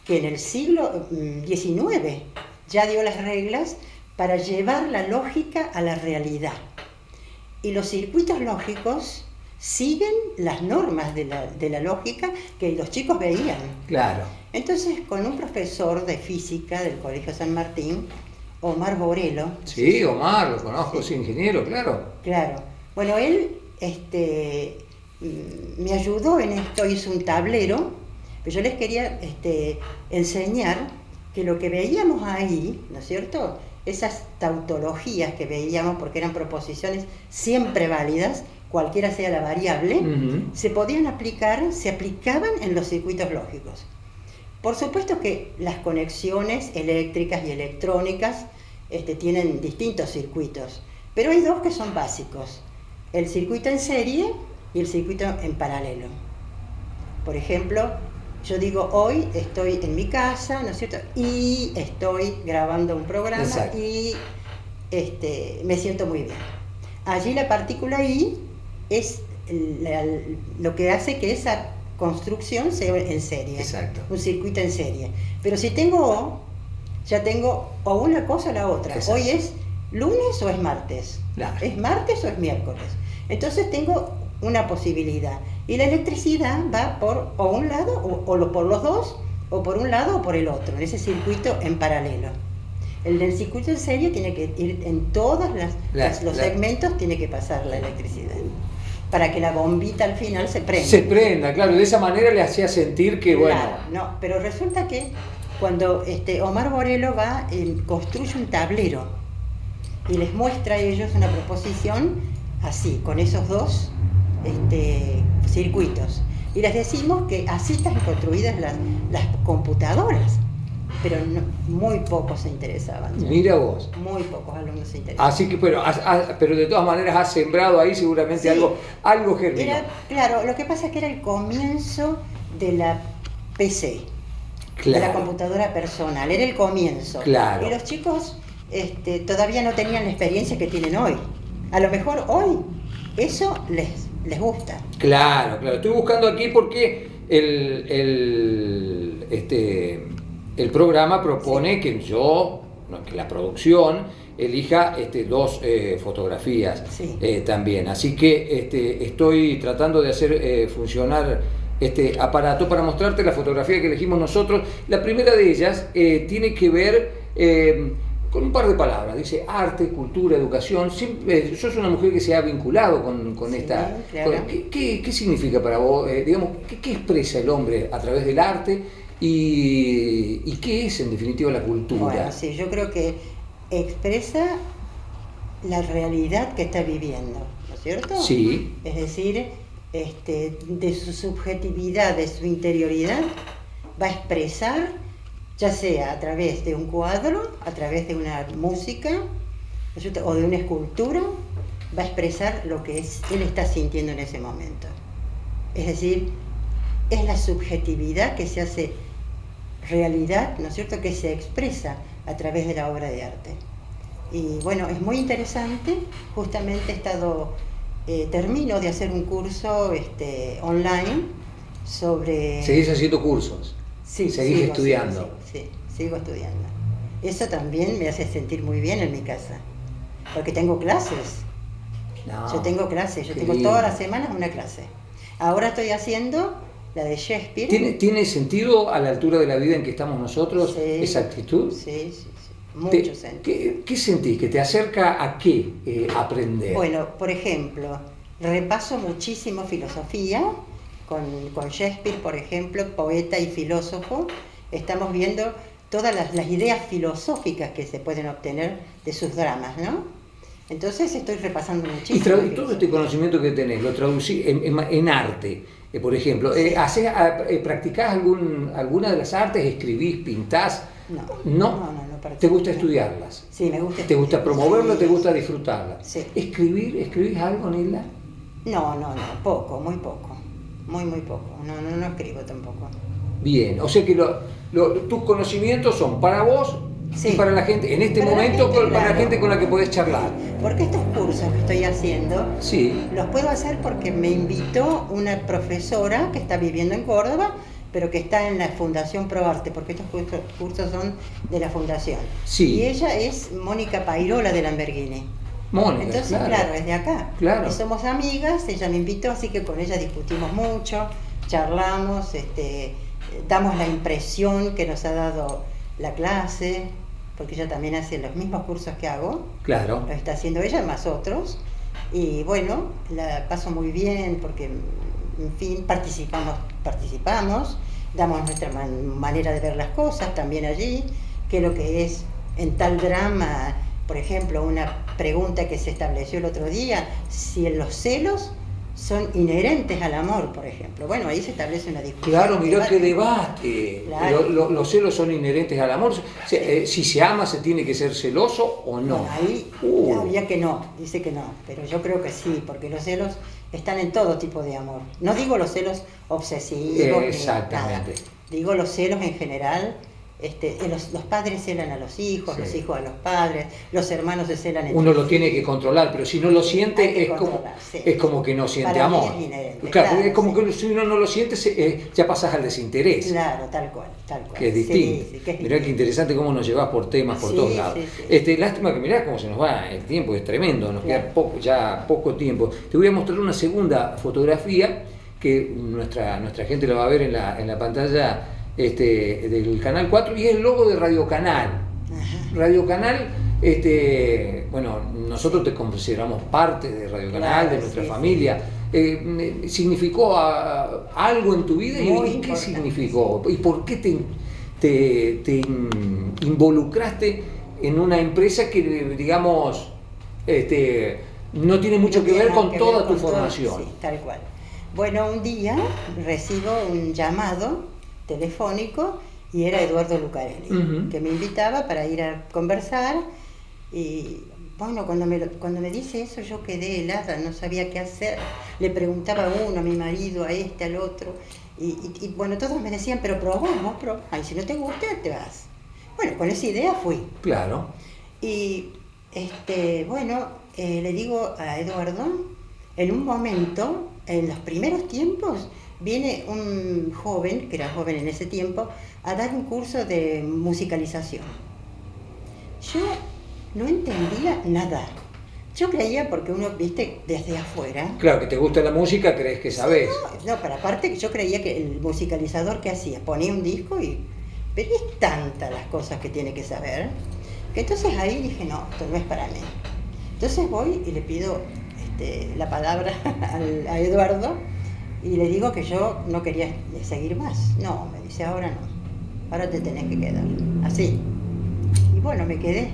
que en el siglo XIX ya dio las reglas para llevar la lógica a la realidad. Y los circuitos lógicos siguen las normas de la lógica que los chicos veían. Claro. Entonces, con un profesor de física del Colegio San Martín, Omar Borelo. Sí, Omar, lo conozco, es ingeniero, claro. Claro. Bueno, él me ayudó en esto, hizo un tablero, pero yo les quería enseñar que lo que veíamos ahí, ¿no es cierto?, esas tautologías que veíamos, porque eran proposiciones siempre válidas, cualquiera sea la variable, se podían aplicar, se aplicaban en los circuitos lógicos. Por supuesto que las conexiones eléctricas y electrónicas tienen distintos circuitos, pero hay 2 que son básicos: el circuito en serie y el circuito en paralelo. Por ejemplo, yo digo, hoy estoy en mi casa, ¿no es cierto?, y estoy grabando un programa. Exacto. Y me siento muy bien. Allí la partícula I es lo que hace que esa construcción sea en serie. Exacto. Un circuito en serie. Pero si tengo O, ya tengo o una cosa o la otra. Exacto. Hoy es lunes o es martes. Claro. Es martes o es miércoles. Entonces tengo una posibilidad. Y la electricidad va por o un lado o por los dos, o por un lado o por el otro, en ese circuito en paralelo. El circuito en serie tiene que ir en todos los segmentos, tiene que pasar la electricidad, para que la bombita al final se prenda. Se prenda, claro, de esa manera le hacía sentir que, bueno... Claro, no, pero resulta que cuando Omar Borelo va, construye un tablero y les muestra a ellos una proposición así, con esos 2 circuitos. Y les decimos que así están construidas las computadoras, pero muy pocos se interesaban. ¿Sí? Mira vos. Muy pocos alumnos se interesaban. Así que, pero de todas maneras has sembrado ahí seguramente sí, algo germinó. Claro, lo que pasa es que era el comienzo de la PC, claro, de la computadora personal, era el comienzo. Claro. Y los chicos todavía no tenían la experiencia que tienen hoy. A lo mejor hoy eso les gusta. Claro. Estoy buscando aquí porque el programa propone, sí, que la producción elija 2 fotografías, sí, también. Así que estoy tratando de hacer funcionar este aparato para mostrarte la fotografía que elegimos nosotros. La primera de ellas tiene que ver con un par de palabras. Dice arte, cultura, educación. Sos una mujer que se ha vinculado con sí, esta... Claro. ¿Qué significa para vos? Digamos, ¿qué expresa el hombre a través del arte? ¿Y qué es en definitiva la cultura? Bueno, sí, yo creo que expresa la realidad que está viviendo, ¿no es cierto? Sí. Es decir, de su subjetividad, de su interioridad, va a expresar, ya sea a través de un cuadro, a través de una música, ¿no es cierto?, o de una escultura, va a expresar lo que él está sintiendo en ese momento. Es decir, es la subjetividad que se hace realidad, ¿no es cierto?, que se expresa a través de la obra de arte. Y bueno, es muy interesante. Justamente termino de hacer un curso online sobre... ¿Seguís haciendo cursos? Sí. ¿Seguís estudiando? Sí, sigo estudiando. Eso también me hace sentir muy bien en mi casa, porque tengo clases. Yo tengo clases, yo tengo todas las semanas una clase. Ahora estoy haciendo la de Shakespeare. ¿Tiene sentido a la altura de la vida en que estamos nosotros, sí, esa actitud? Sí. mucho sentido. ¿Qué sentís? ¿Que te acerca a qué aprender? Bueno, por ejemplo, repaso muchísimo filosofía, con Shakespeare, por ejemplo, poeta y filósofo. Estamos viendo todas las ideas filosóficas que se pueden obtener de sus dramas, ¿no? Entonces estoy repasando muchísimo. Y todo este conocimiento que tenés, lo traducís en arte, por ejemplo. Sí. ¿Practicás alguna de las artes? ¿Escribís, pintás? No. ¿Te gusta estudiarlas? Sí, me gusta. ¿Te gusta promoverlo? Sí. ¿Te gusta disfrutarlas? Sí. ¿Escribís algo, Nilda? No, poco, muy poco. Muy poco. No escribo tampoco. Bien, o sea que tus conocimientos son para vos sí. y para la gente, en este para momento, la gente, para la claro. gente con la que podés charlar. Porque estos cursos que estoy haciendo, sí. los puedo hacer porque me invitó una profesora que está viviendo en Córdoba, pero que está en la Fundación ProArte, porque estos cursos son de la Fundación. Sí. Y ella es Mónica Pairola de Lamborghini. Mónica, entonces, claro, es de acá. Claro. Y somos amigas, ella me invitó, así que con ella discutimos mucho, charlamos, damos la impresión que nos ha dado la clase, porque ella también hace los mismos cursos que hago. Claro. Lo está haciendo ella, más otros. Y bueno, la paso muy bien porque, en fin, participamos, damos nuestra manera de ver las cosas también allí, que lo que es en tal drama, por ejemplo, una pregunta que se estableció el otro día, si los celos son inherentes al amor, por ejemplo. Bueno, ahí se establece una discusión. Claro, mirá qué debate. Claro. Los celos son inherentes al amor. Si se ama, ¿se tiene que ser celoso o no? Bueno, ahí habría que no, dice que no, pero yo creo que sí, porque los celos están en todo tipo de amor. No digo los celos obsesivos, exactamente. Ni nada. Digo los celos en general. Los padres celan a los hijos a los padres, los hermanos se celan entre uno lo tiene que controlar, pero si no lo siente es como que no siente para amor. Mí es inherente, claro, es como que si uno no lo siente ya pasas al desinterés. Claro, tal cual. Que es distinto. Sí, que es mirá qué interesante cómo nos llevas por temas por todos lados. Lástima que mirá cómo se nos va el tiempo, es tremendo, nos queda poco tiempo. Te voy a mostrar una segunda fotografía que nuestra gente la va a ver en la pantalla del Canal 4 y es el logo de Radio Canal. Ajá. Radio Canal, bueno, nosotros te consideramos parte de Radio Canal, de nuestra familia. ¿Significó algo en tu vida? ¿Y qué significó? ¿Y por qué te involucraste en una empresa que, digamos, no tiene mucho que ver con toda tu formación? Sí, tal cual. Bueno, un día recibo un llamado telefónico y era Eduardo Lucarelli, que me invitaba para ir a conversar y bueno, cuando me dice eso yo quedé helada, no sabía qué hacer, le preguntaba a uno, a mi marido, a al otro y bueno, todos me decían, pero probá, y si no te gusta te vas. Bueno, con esa idea fui. Claro. Y bueno, le digo a Eduardo, en un momento, en los primeros tiempos, viene un joven, que era joven en ese tiempo, a dar un curso de musicalización. Yo no entendía nada. Yo creía, porque uno, viste, desde afuera... Claro, que te gusta la música, crees que sabés. No, pero aparte yo creía que el musicalizador que hacía, ponía un disco pero es tantas las cosas que tiene que saber, que entonces ahí dije, no, esto no es para mí. Entonces voy y le pido la palabra a Eduardo, y le digo que yo no quería seguir más. No, me dice, ahora no, ahora te tenés que quedar, así. Y bueno, me quedé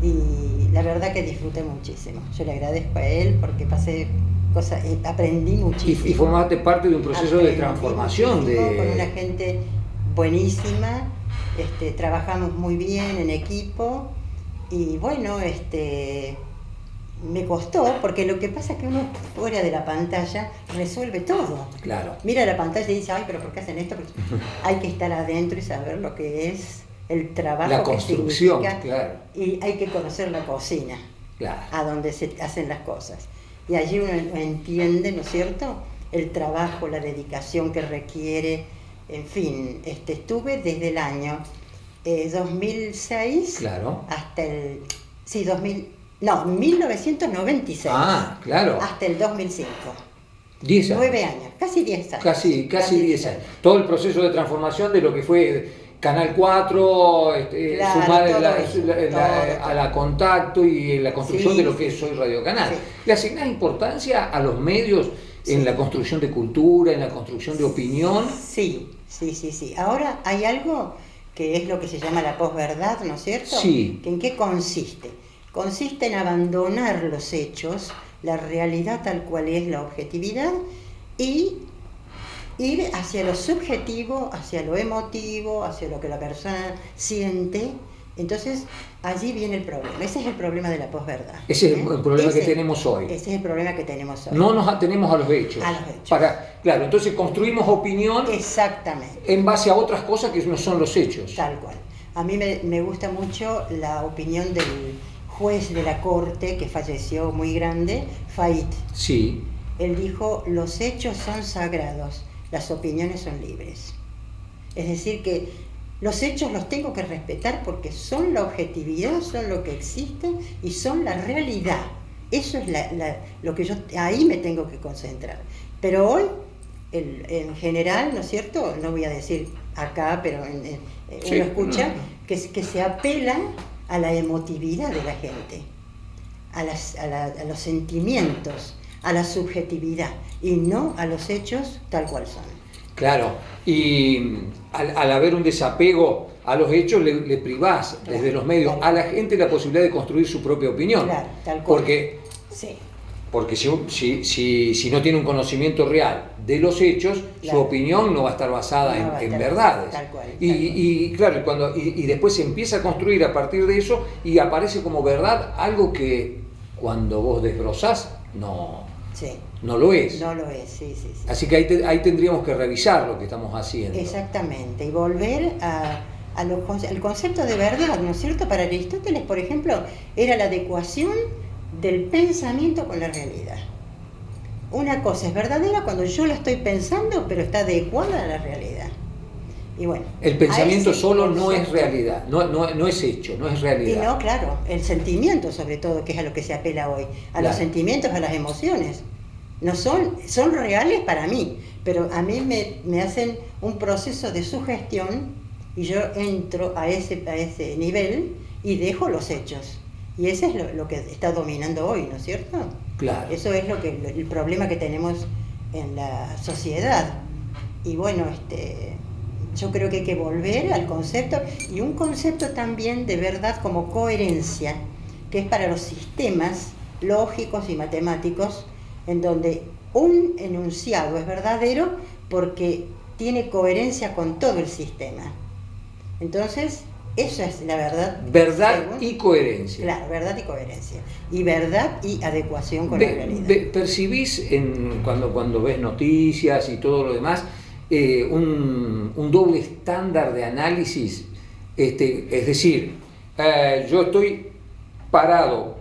y la verdad que disfruté muchísimo. Yo le agradezco a él porque pasé cosas, aprendí muchísimo. Y formaste parte de un proceso de transformación. Con una gente buenísima, trabajamos muy bien en equipo y bueno, me costó, porque lo que pasa es que uno fuera de la pantalla resuelve todo. Claro. Mira la pantalla y dice, ay, pero ¿por qué hacen esto? Porque hay que estar adentro y saber lo que es el trabajo, la construcción, que significa, claro. Y hay que conocer la cocina, claro, a donde se hacen las cosas. Y allí uno entiende, ¿no es cierto?, el trabajo, la dedicación que requiere. En fin, estuve desde el año 2006 claro. hasta el... Sí, 1996. Ah, claro. Hasta el 2005. 10 años. 9 años, casi 10 años. Casi 10 años. Todo el proceso de transformación de lo que fue Canal 4, Claro, sumar todo la- eso, la- la- todo. a la Contacto y la construcción Sí, de lo que sí, es Soy sí. Radio Canal. Sí. ¿Le asignás importancia a los medios en Sí. la construcción de cultura, en la construcción de opinión? Sí, sí, sí, sí. Ahora hay algo que es lo que se llama la posverdad, ¿no es cierto? Sí. ¿En qué consiste? Consiste en abandonar los hechos, la realidad tal cual es, la objetividad, y ir hacia lo subjetivo, hacia lo emotivo, hacia lo que la persona siente. Entonces, allí viene el problema. Ese es el problema de la posverdad. Ese es el problema que Ese- tenemos hoy. Ese es el problema que tenemos hoy. No nos atenemos a los hechos. A los hechos. Claro, entonces construimos opinión Exactamente. en base a otras cosas que no son los hechos. Tal cual. A mí me gusta mucho la opinión del juez de la corte que falleció muy grande, Fait. Sí, Él dijo, los hechos son sagrados, las opiniones son libres. Es decir, que los hechos los tengo que respetar porque son la objetividad, son lo que existe y son la realidad. Eso es lo que yo ahí me tengo que concentrar. Pero hoy, en general, ¿no es cierto? No voy a decir acá, pero Sí, uno escucha no. que se apela a la emotividad de la gente, a los sentimientos, a la subjetividad y no a los hechos tal cual son. claro. Y al haber un desapego a los hechos, le privás Claro, desde los medios claro. a la gente la posibilidad de construir su propia opinión. Claro, tal cual. Porque Sí, si no tiene un conocimiento real de los hechos, su Claro. opinión no va a estar basada No va a en estar verdades. tal cual, tal Y claro, y después se empieza a construir a partir de eso y aparece como verdad algo que cuando vos desbrozás sí. no lo es. No lo es, sí, sí, sí. Así que ahí tendríamos que revisar lo que estamos haciendo. Exactamente, y volver al concepto de verdad, ¿no es cierto? Para Aristóteles, por ejemplo, era la adecuación del pensamiento con la realidad. Una cosa es verdadera cuando yo la estoy pensando, pero está adecuada a la realidad. Y bueno, El pensamiento a ese solo no es concepto. realidad, no es hecho, no es Y realidad. no, claro, el sentimiento sobre todo, que es a lo que se apela hoy, a los Claro. sentimientos, a las emociones. No son reales para mí, pero a mí me hacen un proceso de sugestión y yo entro a ese nivel y dejo los hechos. Y ese es lo que está dominando hoy, ¿no es cierto? Claro. Eso es el problema que tenemos en la sociedad. Y bueno, yo creo que hay que volver al concepto, y un concepto también de verdad como coherencia, que es para los sistemas lógicos y matemáticos, en donde un enunciado es verdadero porque tiene coherencia con todo el sistema. Entonces, eso es la verdad. Verdad según- y coherencia. Claro, verdad y coherencia. Y verdad y adecuación con la realidad. ¿Percibís cuando ves noticias y todo lo demás un doble estándar de análisis? Es decir, yo estoy parado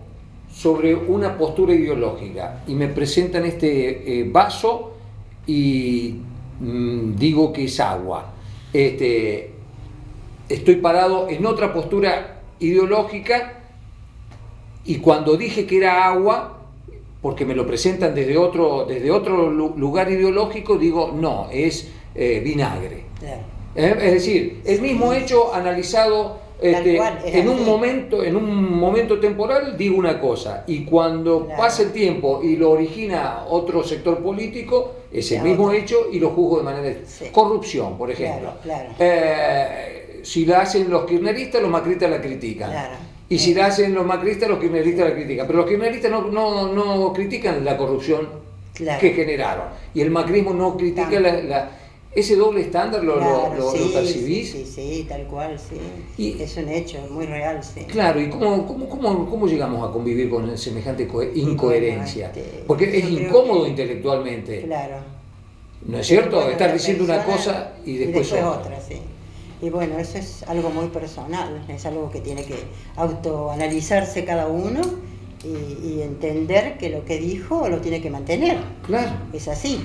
sobre una postura ideológica y me presentan este vaso y digo que es agua. Estoy parado en otra postura ideológica y cuando dije que era agua, porque me lo presentan desde otro lugar ideológico, digo no, es vinagre. Claro. Es decir, el mismo hecho analizado Tal cual, es en así. un momento temporal digo una cosa, y cuando Claro. pasa el tiempo y lo origina otro sector político, es el La mismo otra. hecho y lo juzgo de manera... Sí. Corrupción, por ejemplo. Claro. Si la hacen los kirchneristas, los macristas la critican. Claro. Y si la hacen los macristas, los kirchneristas la critican. Pero los kirchneristas no critican la corrupción Claro. que generaron. Y el macrismo no critica Tampoco. ese doble estándar, Claro, ¿lo sí, percibís? sí, tal cual, sí. Y- Es un hecho muy real, sí. Claro, ¿y cómo llegamos a convivir con semejante incoherencia? Bueno, Porque es yo creo incómodo que- intelectualmente, Claro. ¿no es cierto? Bueno, Estar la diciendo una persona- cosa y después otra. sí. Y bueno, eso es algo muy personal, es algo que tiene que autoanalizarse cada uno y entender que lo que dijo lo tiene que mantener. Claro. Es así.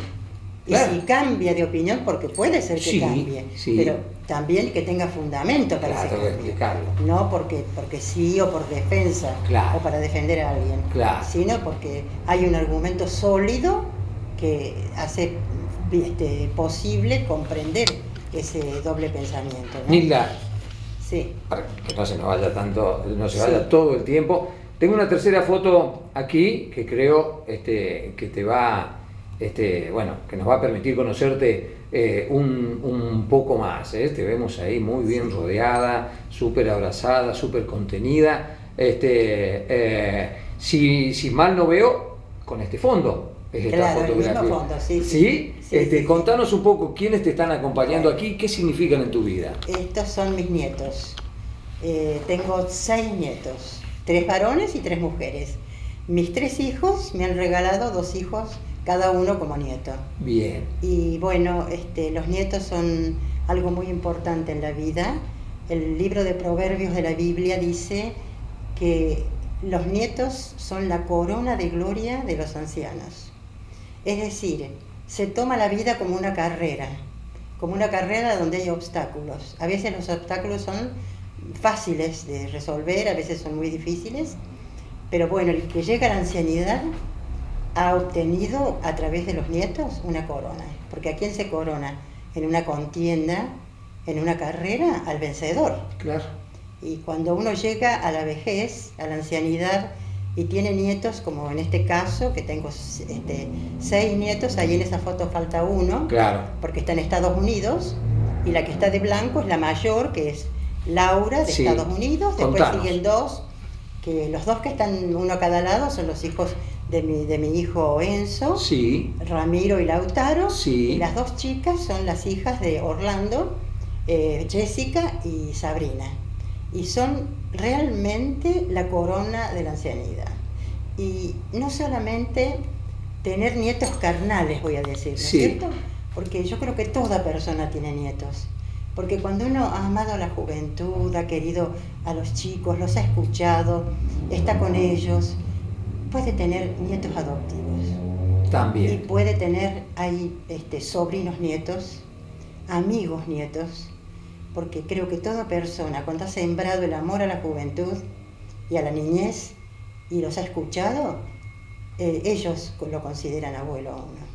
Y Claro. si cambia de opinión, porque puede ser que Sí, cambie, sí. pero también que tenga fundamento para Claro, ese cambio. explicarlo. No porque sí o por defensa Claro. o para defender a alguien, Claro. sino porque hay un argumento sólido que hace posible comprender ese doble pensamiento, ¿no? Nilda, Sí. para que no se nos vaya tanto, no se vaya todo el tiempo. Tengo una tercera foto aquí que creo que te va, bueno, que nos va a permitir conocerte un poco más. Te vemos ahí muy bien rodeada, súper abrazada, súper contenida. Si mal no veo, con este fondo. Es esta Claro, el fotografía. mismo fondo, sí. ¿Sí? Sí. Contanos un poco quiénes te están acompañando aquí, qué significan en tu vida. Estos son mis nietos. Tengo 6 nietos, 3 varones y 3 mujeres. Mis 3 hijos me han regalado 2 hijos, cada uno como nieto. Bien. Y bueno, los nietos son algo muy importante en la vida. El libro de Proverbios de la Biblia dice que los nietos son la corona de gloria de los ancianos. Es decir, se toma la vida como una carrera donde hay obstáculos. A veces los obstáculos son fáciles de resolver, a veces son muy difíciles, pero bueno, el que llega a la ancianidad ha obtenido a través de los nietos una corona, porque ¿a quién se corona? En una contienda, en una carrera, al vencedor. Claro. Y cuando uno llega a la vejez, a la ancianidad, y tiene nietos, como en este caso, que tengo 6 nietos, ahí en esa foto falta uno, Claro. porque está en Estados Unidos, y la que está de blanco es la mayor, que es Laura, de Estados Unidos. Después Contanos. siguen 2, que los 2 que están uno a cada lado son los hijos de mi hijo Enzo, Sí. Ramiro y Lautaro, Sí. y las 2 chicas son las hijas de Orlando, Jessica y Sabrina. Y son realmente la corona de la ancianidad. Y no solamente tener nietos carnales, voy a decir, ¿no es Sí. cierto? Porque yo creo que toda persona tiene nietos. Porque cuando uno ha amado a la juventud, ha querido a los chicos, los ha escuchado, está con ellos, puede tener nietos adoptivos. También. Y puede tener ahí sobrinos nietos, amigos nietos, porque creo que toda persona, cuando ha sembrado el amor a la juventud y a la niñez y los ha escuchado, ellos lo consideran abuelo a uno,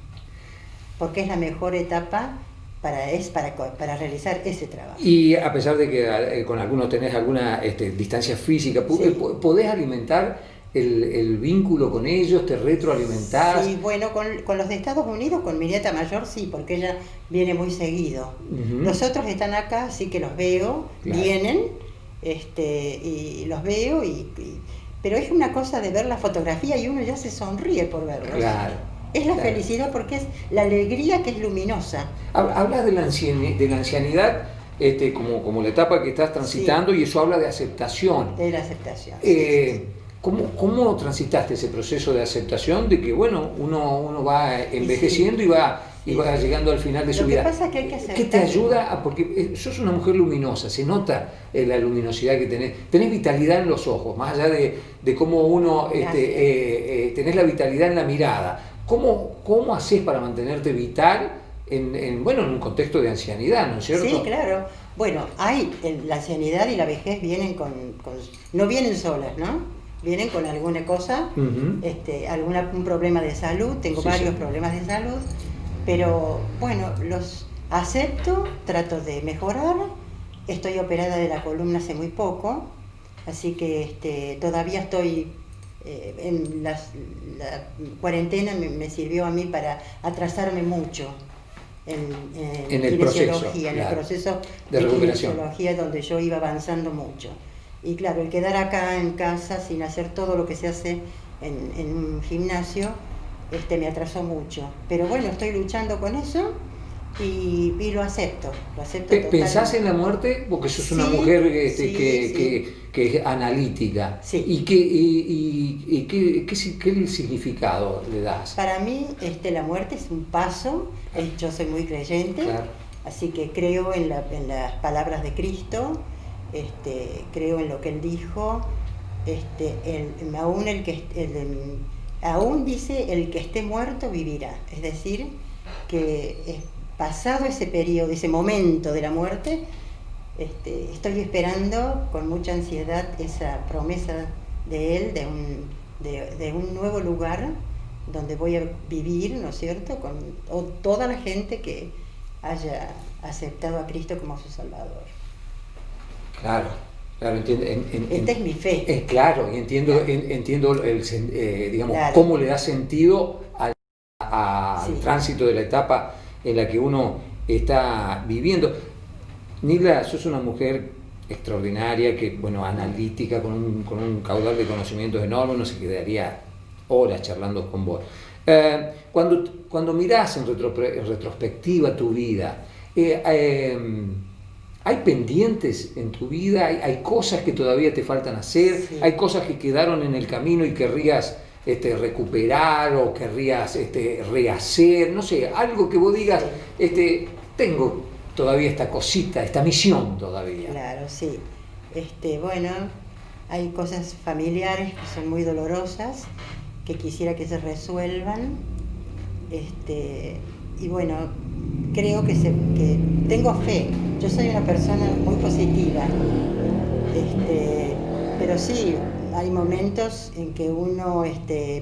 porque es la mejor etapa para realizar ese trabajo. Y a pesar de que con algunos tenés alguna distancia física, Sí. ¿podés alimentar el vínculo con ellos? ¿Te retroalimentás? Sí, bueno, con los de Estados Unidos, con mi nieta mayor sí, porque ella viene muy seguido. Ujú. Los otros están acá, así que los veo, Claro. vienen, y los veo, pero es una cosa de ver la fotografía y uno ya se sonríe por verlos. Claro. Es la Claro. felicidad porque es la alegría que es luminosa. Hablas de la ancianidad como la etapa que estás transitando, y eso habla de aceptación. De la aceptación. ¿Cómo transitaste ese proceso de aceptación de que, bueno, uno va envejeciendo y va llegando al final de su vida? Lo que pasa es que hay que aceptar. ¿Qué te ayuda? Porque sos una mujer luminosa, se nota la luminosidad que tenés. Tenés vitalidad en los ojos, más allá de cómo uno tenés la vitalidad en la mirada. ¿Cómo haces para mantenerte vital en un contexto de ancianidad, ¿no es cierto? Sí, claro. Bueno, la ancianidad y la vejez vienen no vienen solas, ¿no? Vienen con alguna cosa, Ujú. un problema de salud. Tengo Sí, varios sí. problemas de salud, pero bueno, los acepto, trato de mejorar. Estoy operada de la columna hace muy poco, así que todavía estoy la cuarentena me sirvió a mí para atrasarme mucho En el proceso, kinesiología, en claro, el proceso de recuperación. kinesiología, donde yo iba avanzando mucho. Y claro, el quedar acá en casa sin hacer todo lo que se hace en un gimnasio, me atrasó mucho. Pero bueno, estoy luchando con eso y lo acepto. ¿Pensás en la muerte? Porque sos una Sí, mujer sí. que es analítica. Sí. ¿Y qué significado le das? Para mí la muerte es un paso. Yo soy muy creyente, Claro. así que creo en las palabras de Cristo, creo en lo que Él dijo. Aún dice, el que esté muerto vivirá. Es decir, que pasado ese periodo, ese momento de la muerte, estoy esperando con mucha ansiedad esa promesa de Él, de un nuevo lugar donde voy a vivir, ¿no es cierto?, con toda la gente que haya aceptado a Cristo como su Salvador. Claro, claro, entiendo. Esta es mi fe. Claro, y entiendo, entiendo digamos, Claro. cómo le da sentido al Sí. tránsito de la etapa en la que uno está viviendo. Nilda, sos una mujer extraordinaria, que, bueno, analítica, con un caudal de conocimientos enorme, uno se quedaría horas charlando con vos. Cuando mirás en retrospectiva tu vida, ¿hay pendientes en tu vida? ¿Hay cosas que todavía te faltan hacer? Sí. ¿Hay cosas que quedaron en el camino y querrías recuperar o querrías rehacer? No sé, algo que vos digas, tengo todavía esta cosita, esta misión todavía. Claro, sí. Bueno, hay cosas familiares que son muy dolorosas, que quisiera que se resuelvan. Y bueno, creo que tengo fe. Yo soy una persona muy positiva. Pero sí, hay momentos en que uno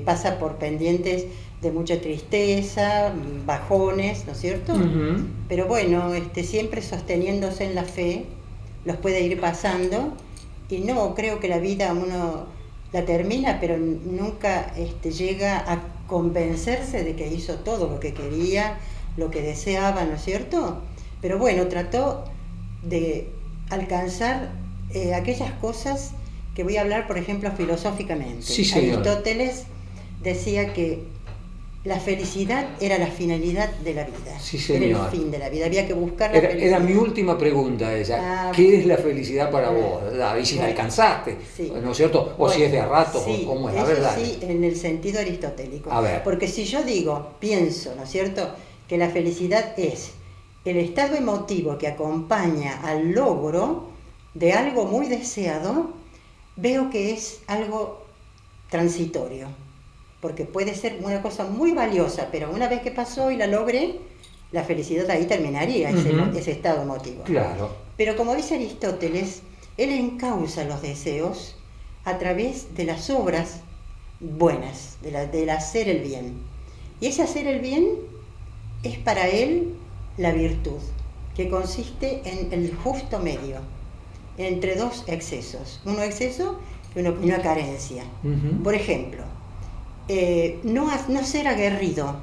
pasa por pendientes de mucha tristeza, bajones, ¿no es cierto? Uh-huh. Pero bueno, siempre sosteniéndose en la fe, los puede ir pasando, y no creo que la vida uno la termina, pero nunca llega a convencerse de que hizo todo lo que quería, lo que deseaba, ¿no es cierto? Pero bueno, trató de alcanzar aquellas cosas que voy a hablar, por ejemplo, filosóficamente. Sí, señor. Aristóteles decía que la felicidad era la finalidad de la vida. Sí, señor. Era el fin de la vida, había que buscar la felicidad. Era mi última pregunta esa. ¿Qué es la felicidad para vos? A ver si la alcanzaste, sí. ¿No es cierto? O si es de rato, sí, o cómo es la eso verdad. Sí, en el sentido aristotélico. A ver. Porque si yo pienso, ¿no es cierto?, que la felicidad es el estado emotivo que acompaña al logro de algo muy deseado, veo que es algo transitorio. Porque puede ser una cosa muy valiosa, pero una vez que pasó y la logré, la felicidad ahí terminaría, Uh-huh. ese estado emotivo. Claro. Pero como dice Aristóteles, él encausa los deseos a través de las obras buenas, del hacer el bien. Y ese hacer el bien es para él la virtud, que consiste en el justo medio, entre dos excesos. Uno exceso y una carencia. Uh-huh. Por ejemplo, no ser aguerrido,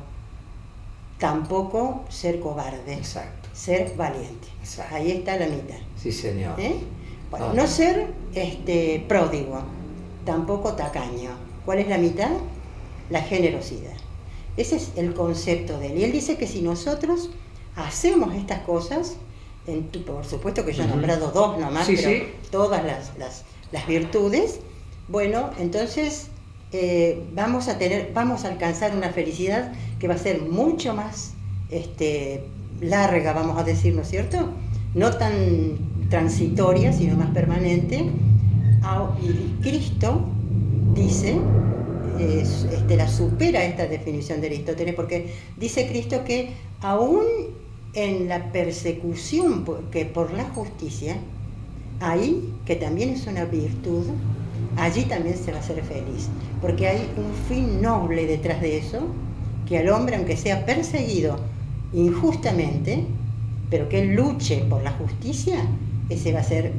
tampoco ser cobarde. Exacto. Ser valiente. Exacto. Ahí está la mitad. Sí, señor. Bueno, no ser pródigo, tampoco tacaño. ¿Cuál es la mitad? La generosidad. Ese es el concepto de él. Y él dice que si nosotros hacemos estas cosas, por supuesto que yo he nombrado dos nomás, sí, pero sí. Todas las virtudes, bueno, entonces vamos a alcanzar una felicidad que va a ser mucho más larga, vamos a decir, ¿no es cierto? No tan transitoria, sino más permanente. Y Cristo dice, la supera esta definición de Aristóteles, porque dice Cristo que aún en la persecución por la justicia, ahí, que también es una virtud, allí también se va a ser feliz, porque hay un fin noble detrás de eso, que al hombre, aunque sea perseguido injustamente, pero que él luche por la justicia, ese va a ser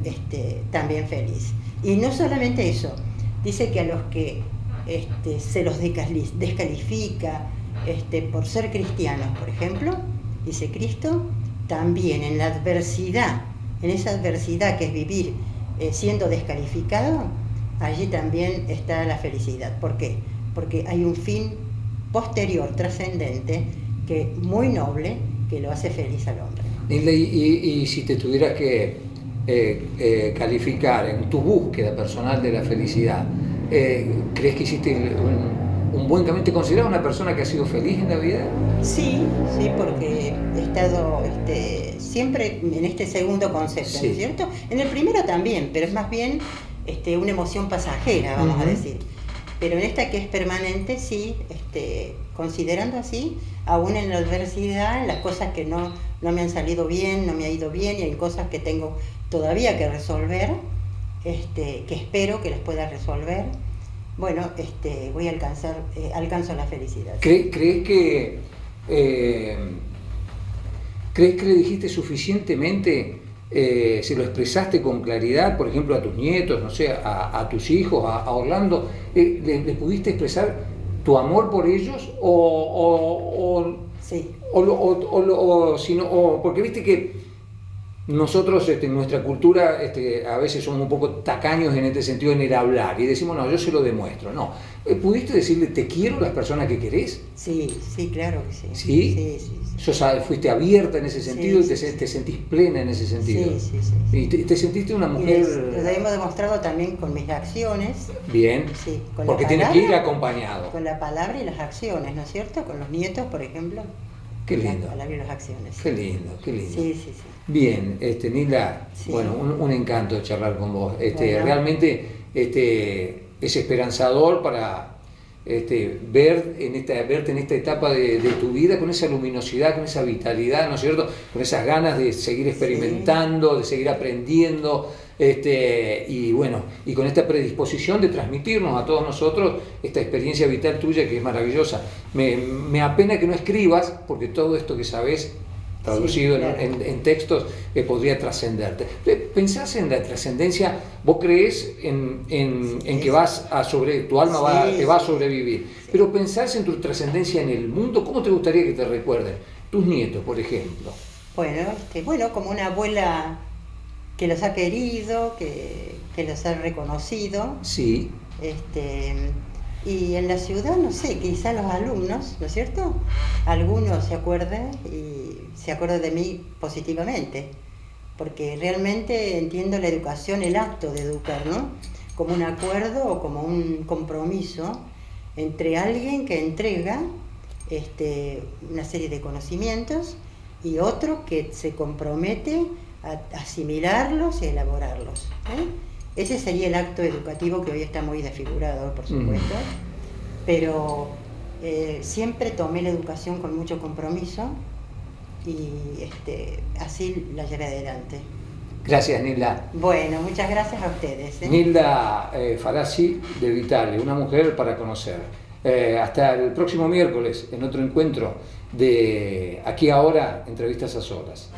también feliz. Y no solamente eso, dice que a los que se los descalifica por ser cristianos, por ejemplo, dice Cristo, también en la adversidad, en esa adversidad que es vivir siendo descalificado, allí también está la felicidad. ¿Por qué? Porque hay un fin posterior, trascendente, que muy noble, que lo hace feliz al hombre. Y si te tuvieras que calificar en tu búsqueda personal de la felicidad, ¿crees que hiciste un buen camino? ¿Te consideras una persona que ha sido feliz en la vida? Sí, porque he estado siempre en este segundo concepto, sí. ¿no es cierto? En el primero también, pero es más bien una emoción pasajera, vamos uh-huh. a decir. Pero en esta que es permanente, sí, considerando así, aún en la adversidad, en las cosas que no me han salido bien, no me ha ido bien, y hay cosas que tengo todavía que resolver, que espero que las pueda resolver, bueno, voy a alcanzo la felicidad. ¿Crees que ¿Crees que le dijiste suficientemente, se lo expresaste con claridad, por ejemplo, a tus nietos, no sé, a tus hijos, a Orlando? ¿Le pudiste expresar tu amor por ellos? Sí. Porque viste que nosotros, en nuestra cultura, a veces somos un poco tacaños en este sentido, en el hablar, y decimos, no, yo se lo demuestro. No. ¿Pudiste decirle, te quiero a las personas que querés? Sí, sí, claro que sí. ¿Sí? Sí, sí, sí. Fuiste abierta en ese sentido, Sí, y te sentís plena en ese sentido. Sí, sí, sí. Y te sentiste una mujer... Lo hemos demostrado también con mis acciones. Bien, Sí, con porque la tiene palabra, que ir acompañado. Con la palabra y las acciones, ¿no es cierto? Con los nietos, por ejemplo. Qué lindo. La palabra y las acciones. Qué lindo, qué lindo. Sí, sí, sí. Bien, Nilda, Sí. bueno, un encanto charlar con vos. Bueno. Realmente es esperanzador para verte en esta etapa de tu vida con esa luminosidad, con esa vitalidad, ¿no es cierto? Con esas ganas de seguir experimentando, de seguir aprendiendo, y bueno, y con esta predisposición de transmitirnos a todos nosotros esta experiencia vital tuya que es maravillosa. Me apena que no escribas, porque todo esto que sabés traducido Sí, claro. en textos podría trascenderte. ¿Pensás en la trascendencia? ¿Vos creés en que vas a tu alma te va a sobrevivir? Sí. Pero ¿pensás en tu trascendencia en el mundo? ¿Cómo te gustaría que te recuerden? Tus nietos, por ejemplo. Bueno, como una abuela que los ha querido, que los ha reconocido. Sí. Y en la ciudad, no sé, quizá los alumnos, ¿no es cierto? Algunos se acuerdan de mí positivamente, porque realmente entiendo la educación, el acto de educar, ¿no? Como un acuerdo o como un compromiso entre alguien que entrega una serie de conocimientos y otro que se compromete a asimilarlos y elaborarlos, ¿eh? Ese sería el acto educativo que hoy está muy desfigurado, por supuesto, pero siempre tomé la educación con mucho compromiso y así la llevé adelante. Gracias, Nilda. Bueno, muchas gracias a ustedes. Nilda Farassi de Vitale, una mujer para conocer. Hasta el próximo miércoles en otro encuentro de Aquí Ahora, Entrevistas a Solas.